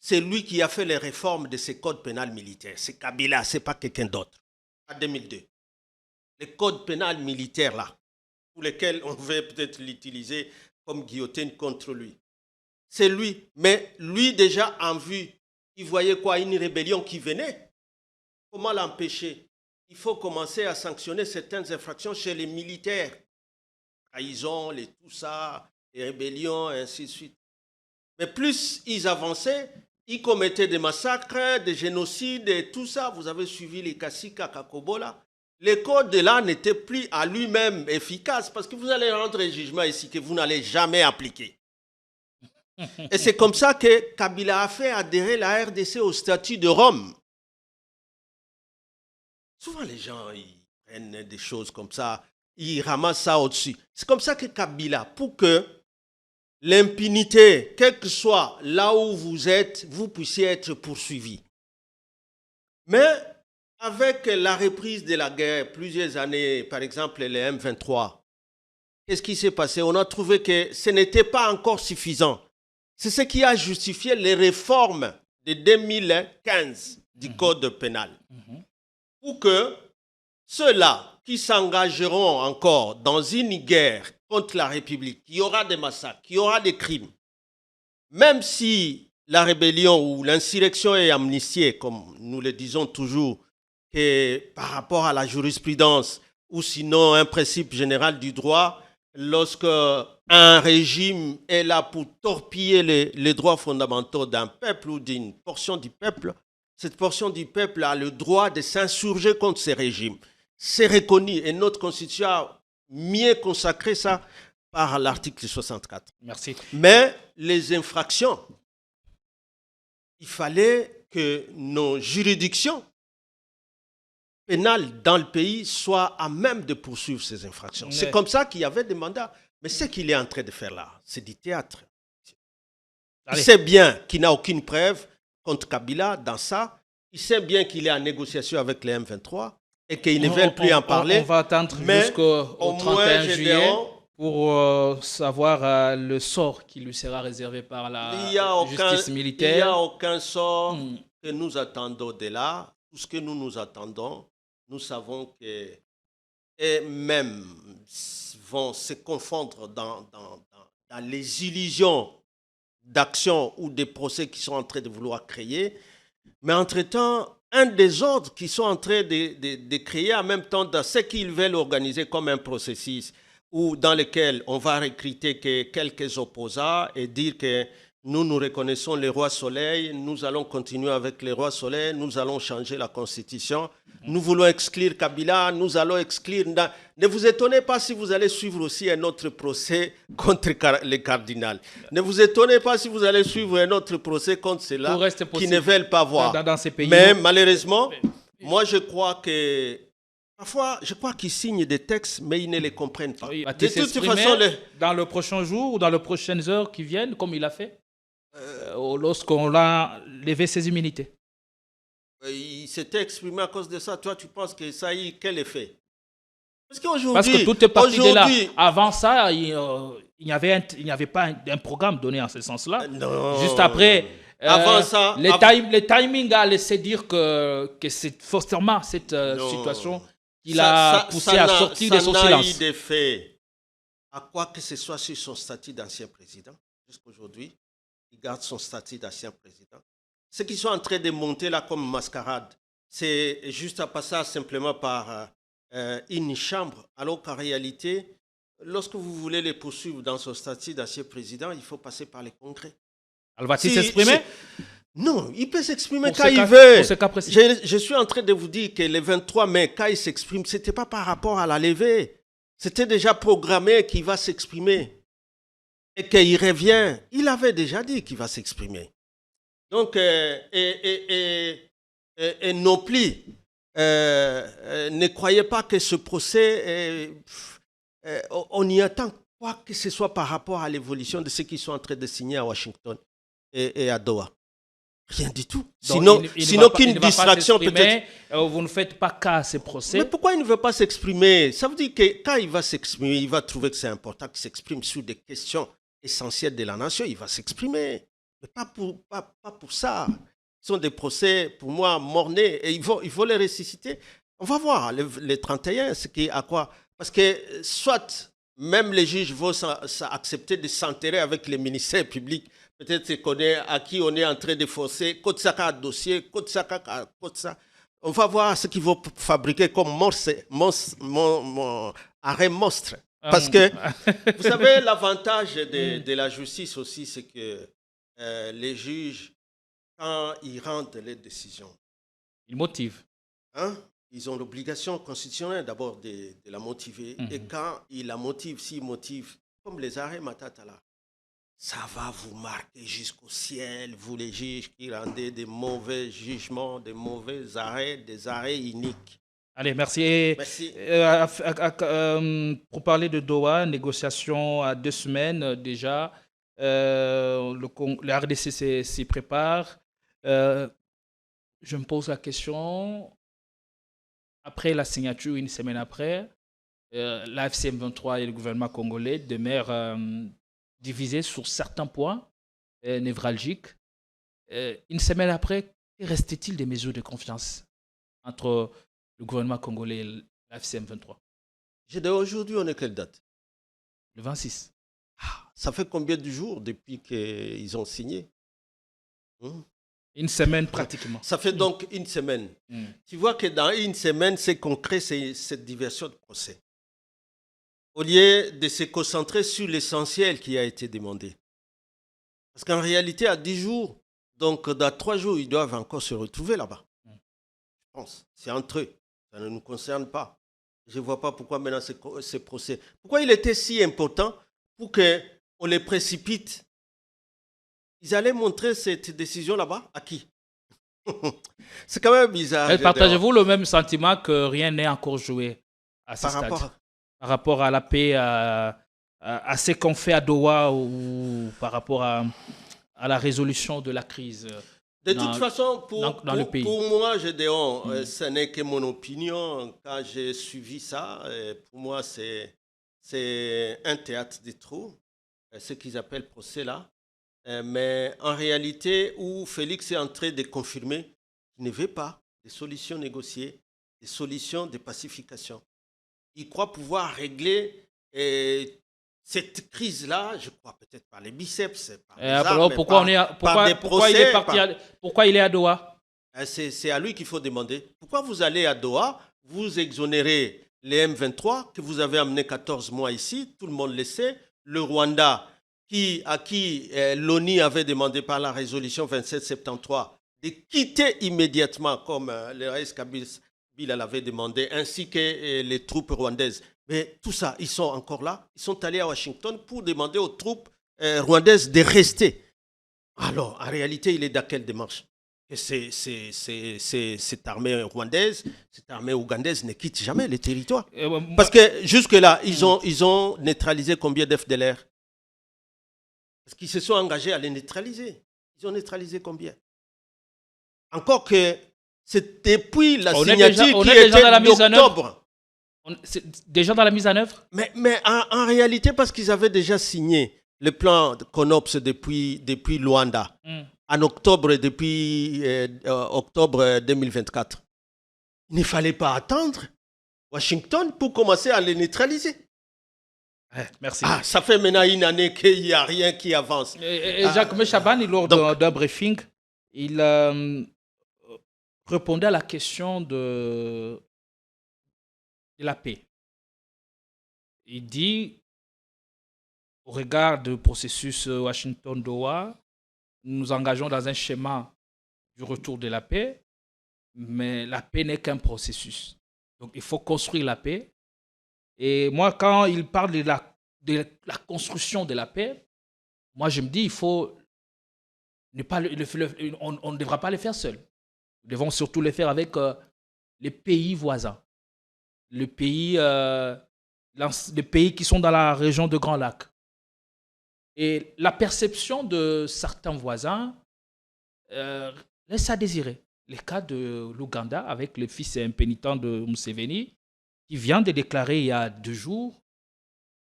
S2: C'est lui qui a fait les réformes de ces codes pénals militaires. C'est Kabila, ce n'est pas quelqu'un d'autre. En 2002. Les codes pénals militaires là, pour lesquels on veut peut-être l'utiliser comme guillotine contre lui. C'est lui. Mais lui déjà en vue, il voyait quoi? Une rébellion qui venait. Comment l'empêcher? Il faut commencer à sanctionner certaines infractions chez les militaires. Trahison, tout ça, les rébellions, et ainsi de suite. Mais plus ils avançaient, ils commettaient des massacres, des génocides et tout ça. Vous avez suivi les Kassika, Kakobola. Le code de là n'était plus à lui-même efficace parce que vous allez rendre un jugement ici que vous n'allez jamais appliquer. Et c'est comme ça que Kabila a fait adhérer la RDC au statut de Rome. Souvent les gens ils prennent des choses comme ça, ils ramassent ça au-dessus. C'est comme ça que Kabila, pour que l'impunité, quel que soit là où vous êtes, vous puissiez être poursuivi. Mais avec la reprise de la guerre, plusieurs années, par exemple les M23, qu'est-ce qui s'est passé? On a trouvé que ce n'était pas encore suffisant. C'est ce qui a justifié les réformes de 2015 du Code pénal. Pour que ceux-là qui s'engageront encore dans une guerre contre la République, qu'il y aura des massacres, qu'il y aura des crimes, même si la rébellion ou l'insurrection est amnistiée, comme nous le disons toujours, que par rapport à la jurisprudence ou sinon un principe général du droit, lorsque un régime est là pour torpiller les droits fondamentaux d'un peuple ou d'une portion du peuple, cette portion du peuple a le droit de s'insurger contre ces régimes. C'est reconnu et notre Constitution a mieux consacré ça par l'article 64.
S1: Merci.
S2: Mais les infractions, il fallait que nos juridictions pénales dans le pays soient à même de poursuivre ces infractions.
S1: Ouais.
S2: C'est comme ça qu'il y avait des mandats. Mais ce qu'il est en train de faire là, c'est du théâtre. Il sait bien qu'il n'a aucune preuve contre Kabila dans ça. Il sait bien qu'il est en négociation avec les M23 et qu'ils ne veulent plus en parler.
S1: On va attendre jusqu'au 31 juillet pour savoir le sort qui lui sera réservé par la justice militaire.
S2: Il n'y a aucun sort que nous attendons de là. Tout ce que nous attendons, nous savons que et même vont se confondre dans les illusions d'action ou des procès qu'ils sont en train de vouloir créer. Mais entre-temps, un des ordres qu'ils sont en train de créer en même temps dans ce qu'ils veulent organiser comme un processus ou dans lequel on va recruter que quelques opposants et dire que nous reconnaissons le roi soleil, nous allons continuer avec le roi soleil, nous allons changer la constitution, nous voulons exclure Kabila, nous allons exclure... Ne vous étonnez pas si vous allez suivre aussi un autre procès contre le cardinal. Ne vous étonnez pas si vous allez suivre un autre procès contre ceux-là qui ne veulent pas voir.
S1: Dans ces pays.
S2: Mais malheureusement, moi je crois que... Parfois, je crois qu'ils signent des textes, mais ils ne les comprennent pas.
S1: Oui, de toute façon, dans le prochain jour ou dans les prochaines heures qui viennent, comme il a fait, lorsqu'on a levé ses immunités.
S2: Il s'était exprimé à cause de ça. Toi, tu penses que ça a eu quel effet?
S1: Parce que tout est parti de là. Avant ça, il n'y avait pas un programme donné en ce sens-là. Juste après,
S2: avant ça,
S1: le timing a laissé dire que c'est forcément cette situation qui l'a poussé à sortir de son silence.
S2: Ça n'a eu d'effet à quoi que ce soit sur son statut d'ancien président. Jusqu'aujourd'hui, il garde son statut d'ancien président. Ce qu'ils sont en train de monter là comme mascarade, c'est juste à passer simplement par une chambre, alors qu'en réalité, lorsque vous voulez les poursuivre dans son statut d'ancien président, il faut passer par les congrès.
S1: Alors va-t-il s'exprimer?
S2: Non, il peut s'exprimer quand il veut. Je suis en train de vous dire que le 23 mai, quand il s'exprime, ce n'était pas par rapport à la levée. C'était déjà programmé qu'il va s'exprimer. Et qu'il revient. Il avait déjà dit qu'il va s'exprimer. Donc, et non plus, ne croyez pas que ce procès, on y attend quoi que ce soit par rapport à l'évolution de ce qu'ils sont en train de signer à Washington et à Doha. Rien du tout.
S1: Donc,
S2: sinon qu'une distraction peut-être.
S1: Vous ne faites pas cas à ces procès.
S2: Mais pourquoi il ne veut pas s'exprimer? Ça veut dire que quand il va s'exprimer, il va trouver que c'est important qu'il s'exprime sur des questions essentielles de la nation. Il va s'exprimer. Mais pas pour ça. Ce sont des procès, pour moi, mornés. Et il faut les ressusciter. On va voir les 31, ce qui à quoi. Parce que soit même les juges vont accepter de s'enterrer avec les ministères publics. Peut-être à qui on est en train de forcer. Kotsaka dossier, Kotsaka. On va voir ce qu'ils vont fabriquer comme arrêt monstre. Parce que, vous savez, l'avantage de la justice aussi, c'est que les juges, quand ils rendent les décisions,
S1: ils motivent.
S2: Ils ont l'obligation constitutionnelle d'abord de la motiver. Et quand ils la motivent, s'ils motivent, comme les arrêts Matatala, ça va vous marquer jusqu'au ciel, vous les juges qui rendez des mauvais jugements, des mauvais arrêts, des arrêts iniques.
S1: Allez, merci.
S2: Merci.
S1: Pour parler de Doha, négociation à 2 semaines déjà. Le RDC s'y prépare. Je me pose la question, après la signature, une semaine après, la FCM 23 et le gouvernement congolais demeurent divisés sur certains points névralgiques. Une semaine après, restait-il des mesures de confiance entre le gouvernement congolais et la FCM 23?
S2: Aujourd'hui, on est quelle date?
S1: Le 26.
S2: Ça fait combien de jours depuis qu'ils ont signé?
S1: Une semaine pratiquement.
S2: Ça fait donc une semaine. Tu vois que dans une semaine, c'est concret, c'est cette diversion de procès. Au lieu de se concentrer sur l'essentiel qui a été demandé. Parce qu'en réalité, à 10 jours, donc dans 3 jours, ils doivent encore se retrouver là-bas. Je pense. C'est entre eux. Ça ne nous concerne pas. Je ne vois pas pourquoi maintenant ces procès. Pourquoi il était si important pour qu'on les précipite? Ils allaient montrer cette décision là-bas à qui? C'est quand même bizarre.
S1: Partagez-vous le même sentiment que rien n'est encore joué à ce stade par rapport à la paix, à ce qu'on fait à Doha ou par rapport à la résolution de la crise?
S2: De toute façon,
S1: dans le pays.
S2: Pour moi, Gédéon, ce n'est que mon opinion. Quand j'ai suivi ça, pour moi, c'est un théâtre de trop, ce qu'ils appellent procès là. Mais en réalité, où Félix est en train de confirmer qu'il ne veut pas des solutions négociées, des solutions de pacification. Il croit pouvoir régler cette crise-là, je crois peut-être par les biceps, par les armes,
S1: pourquoi il est à Doha?
S2: C'est à lui qu'il faut demander. Pourquoi vous allez à Doha, vous exonérez les M23 que vous avez amenés 14 mois ici, tout le monde le sait, le Rwanda à qui l'ONU avait demandé par la résolution 2773 de quitter immédiatement comme le RS Kabila l'avait demandé, ainsi que les troupes rwandaises. Mais tout ça, ils sont encore là. Ils sont allés à Washington pour demander aux troupes rwandaises de rester. Alors, en réalité, il est dans quelle démarche? Cette armée rwandaise, cette armée ougandaise ne quitte jamais les territoires. Parce que jusque-là, ils ont neutralisé combien d'FDLR? Parce qu'ils se sont engagés à les neutraliser. Ils ont neutralisé combien? Encore que c'est depuis la signature qui était d'octobre.
S1: C'est déjà dans la mise en œuvre?
S2: Mais en réalité, parce qu'ils avaient déjà signé le plan de CONOPS depuis Luanda, en octobre, depuis octobre 2024. Il ne fallait pas attendre Washington pour commencer à les neutraliser.
S1: Merci.
S2: Ça fait maintenant une année qu'il n'y a rien qui avance.
S1: Jacques Mechaban, lors d'un briefing, il répondait à la question de la paix. Il dit, au regard du processus Washington-Doha, nous nous engageons dans un schéma du retour de la paix, mais la paix n'est qu'un processus. Donc, il faut construire la paix. Et moi, quand il parle de la construction de la paix, moi, je me dis, il faut on ne devra pas le faire seul. Nous devons surtout le faire avec les pays voisins. Les pays qui sont dans la région de Grand Lac. Et la perception de certains voisins laisse à désirer. Le cas de l'Ouganda avec le fils impénitent de Museveni, qui vient de déclarer il y a 2 jours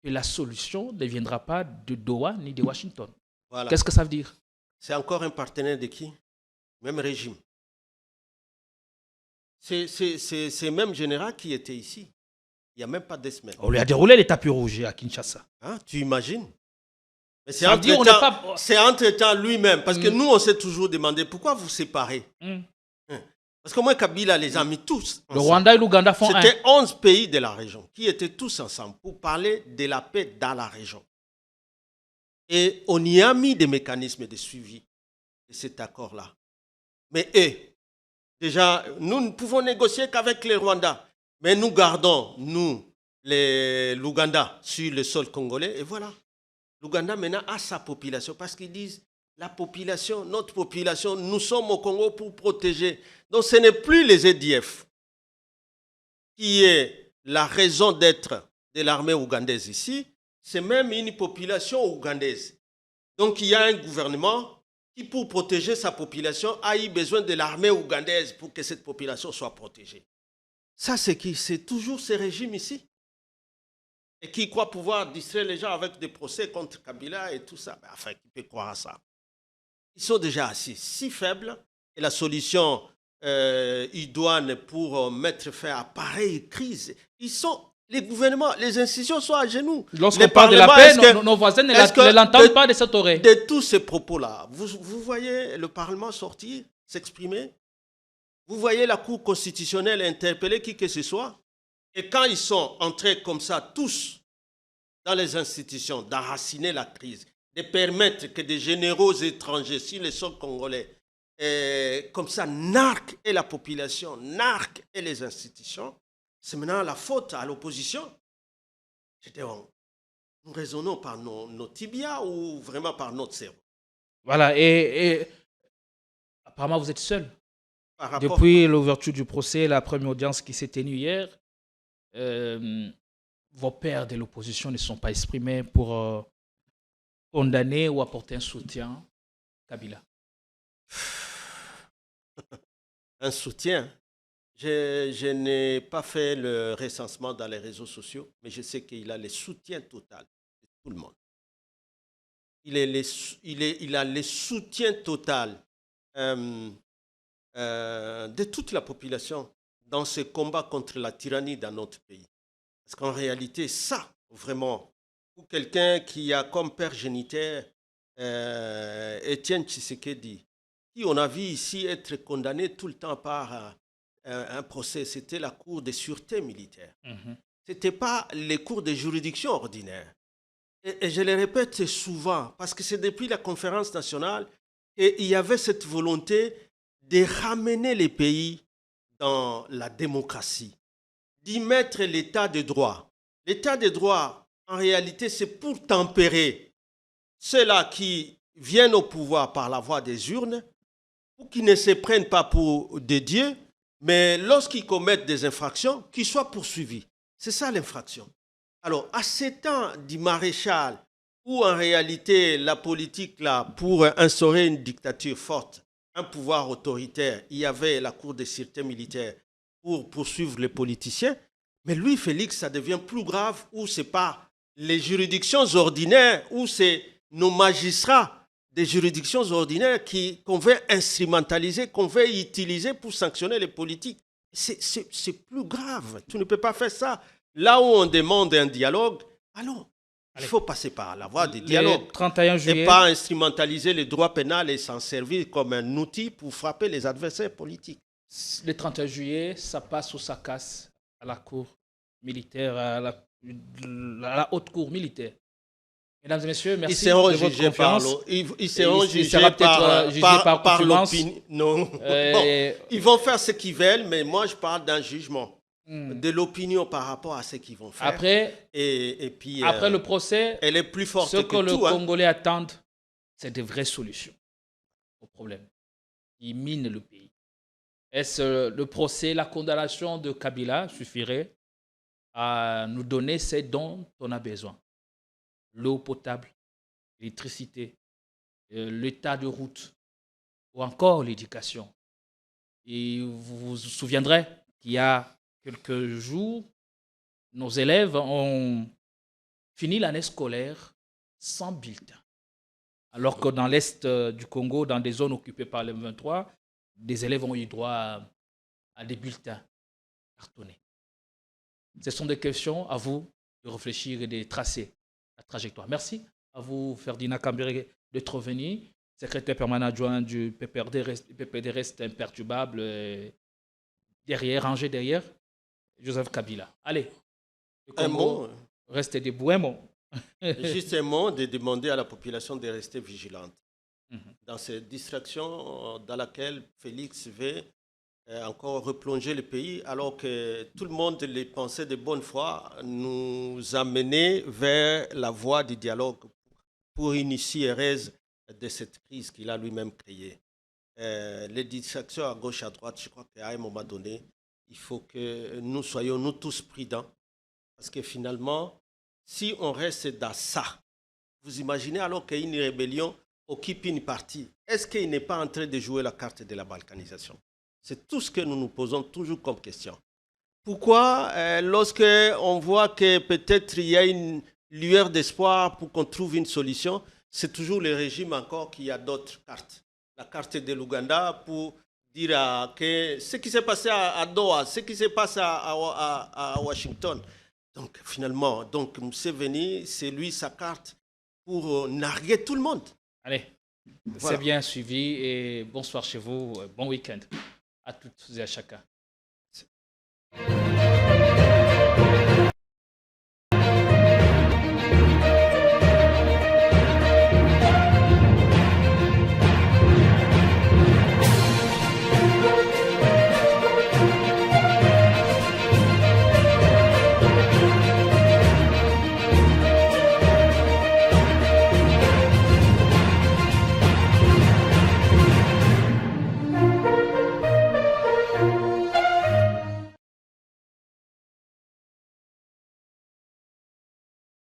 S1: que la solution ne viendra pas de Doha ni de Washington. Voilà. Qu'est-ce que ça veut dire?
S2: C'est encore un partenaire de qui? Même régime. C'est le même général qui était ici. Il n'y a même pas 2 semaines.
S1: On lui a déroulé les tapis rouges à Kinshasa.
S2: Tu imagines? Mais c'est entre-temps lui-même. Parce que nous, on s'est toujours demandé pourquoi vous séparez. Parce que moi, Kabila les a mis tous ensemble.
S1: Le Rwanda et l'Ouganda font un.
S2: C'était 11 pays de la région qui étaient tous ensemble pour parler de la paix dans la région. Et on y a mis des mécanismes de suivi de cet accord-là. Mais déjà, nous ne pouvons négocier qu'avec les Rwandais. Mais nous gardons, l'Ouganda, sur le sol congolais. Et voilà. L'Ouganda maintenant a sa population parce qu'ils disent la population, notre population, nous sommes au Congo pour protéger. Donc ce n'est plus les EDF qui est la raison d'être de l'armée ougandaise ici, c'est même une population ougandaise. Donc il y a un gouvernement qui, pour protéger sa population, a eu besoin de l'armée ougandaise pour que cette population soit protégée. Ça, c'est toujours ce régime ici. Et qui croit pouvoir distraire les gens avec des procès contre Kabila et tout ça. Enfin, qui peut croire à ça? Ils sont déjà assis, si faibles. Et la solution idoine pour mettre fin à pareille crise, les gouvernements, les institutions sont à genoux.
S1: Lorsqu'on parle de la paix, nos voisins ne l'entendent pas de cette oreille.
S2: De tous ces propos-là, vous voyez le Parlement sortir, s'exprimer. Vous voyez la Cour constitutionnelle interpeller qui que ce soit. Et quand ils sont entrés comme ça, tous, dans les institutions, d'enraciner la crise, de permettre que des généraux étrangers, sur les sols congolais, comme ça, narquent et la population, narquent et les institutions, c'est maintenant la faute à l'opposition. Nous raisonnons par nos tibias ou vraiment par notre cerveau?
S1: Voilà, et apparemment vous êtes seul. Depuis l'ouverture du procès, la première audience qui s'est tenue hier, vos pairs de l'opposition ne sont pas exprimés pour condamner ou apporter un soutien à Kabila.
S2: Un soutien? Je n'ai pas fait le recensement dans les réseaux sociaux, mais je sais qu'il a le soutien total de tout le monde. Il a le soutien total de toute la population dans ce combat contre la tyrannie dans notre pays. Parce qu'en réalité, ça, vraiment, pour quelqu'un qui a comme père géniteur Étienne Tshisekedi, qui on a vu ici être condamné tout le temps par un procès, c'était la Cour de sûreté militaire. Ce n'était pas les cours de juridiction ordinaires. Et je le répète souvent, parce que c'est depuis la conférence nationale qu'il y avait cette volonté de ramener les pays dans la démocratie, d'y mettre l'état de droit. L'état de droit, en réalité, c'est pour tempérer ceux-là qui viennent au pouvoir par la voie des urnes, ou qui ne se prennent pas pour des dieux, mais lorsqu'ils commettent des infractions, qu'ils soient poursuivis. C'est ça l'infraction. Alors, à ces temps du maréchal, où en réalité la politique, là, pour instaurer une dictature forte, un pouvoir autoritaire, il y avait la Cour de sûreté militaire pour poursuivre les politiciens, mais lui, Félix, ça devient plus grave, où ce n'est pas les juridictions ordinaires, où c'est nos magistrats des juridictions ordinaires qu'on veut instrumentaliser, qu'on veut utiliser pour sanctionner les politiques. C'est plus grave. Tu ne peux pas faire ça. Là où on demande un dialogue, alors, il faut passer par la voie du dialogue.
S1: 31 juillet.
S2: Et pas instrumentaliser le droit pénal et s'en servir comme un outil pour frapper les adversaires politiques.
S1: Le 31 juillet, ça passe ou ça casse à la cour militaire, à la haute cour militaire. Mesdames et messieurs, merci de votre confiance.
S2: Ils seront jugés par l'opinion. Non. Bon, ils vont faire ce qu'ils veulent, mais moi, je parle d'un jugement, de l'opinion par rapport à ce qu'ils vont faire.
S1: Après,
S2: et puis,
S1: après le procès,
S2: elle est plus forte
S1: ce que le Congolais attendent, c'est de vraies solutions au problème. Ils minent le pays. Est-ce le procès, la condamnation de Kabila suffirait à nous donner ce dont on a besoin? L'eau potable, l'électricité, l'état de route ou encore l'éducation. Et vous vous souviendrez qu'il y a quelques jours, nos élèves ont fini l'année scolaire sans bulletin. Alors que dans l'est du Congo, dans des zones occupées par le M23, des élèves ont eu droit à des bulletins cartonnés. Ce sont des questions à vous de réfléchir et de tracer la trajectoire. Merci à vous, Ferdinand Kambere, d'être venu, secrétaire permanent adjoint du PPRD. PPD reste imperturbable, rangé derrière Joseph Kabila. Allez, le Congo reste debout. Un mot.
S2: Juste un mot de demander à la population de rester vigilante. Dans cette distraction dans laquelle Félix veut encore replonger le pays, alors que tout le monde les pensait de bonne foi, nous amener vers la voie du dialogue pour une issue heureuse de cette crise qu'il a lui-même créée. Les distractions à gauche, à droite, je crois qu'à un moment donné, il faut que nous soyons nous tous prudents, parce que finalement, si on reste dans ça, vous imaginez alors qu'une rébellion occupe une partie, est-ce qu'il n'est pas en train de jouer la carte de la balkanisation? C'est tout ce que nous nous posons toujours comme question. Pourquoi, lorsque on voit que peut-être il y a une lueur d'espoir pour qu'on trouve une solution, c'est toujours le régime encore qui a d'autres cartes. La carte de l'Ouganda pour dire que ce qui s'est passé à Doha, ce qui s'est passé à Washington, Donc finalement, Museveni, c'est lui sa carte pour narguer tout le monde.
S1: Allez,
S2: Voilà.
S1: c'est bien suivi et bonsoir chez vous, bon week-end à toutes et à chacun.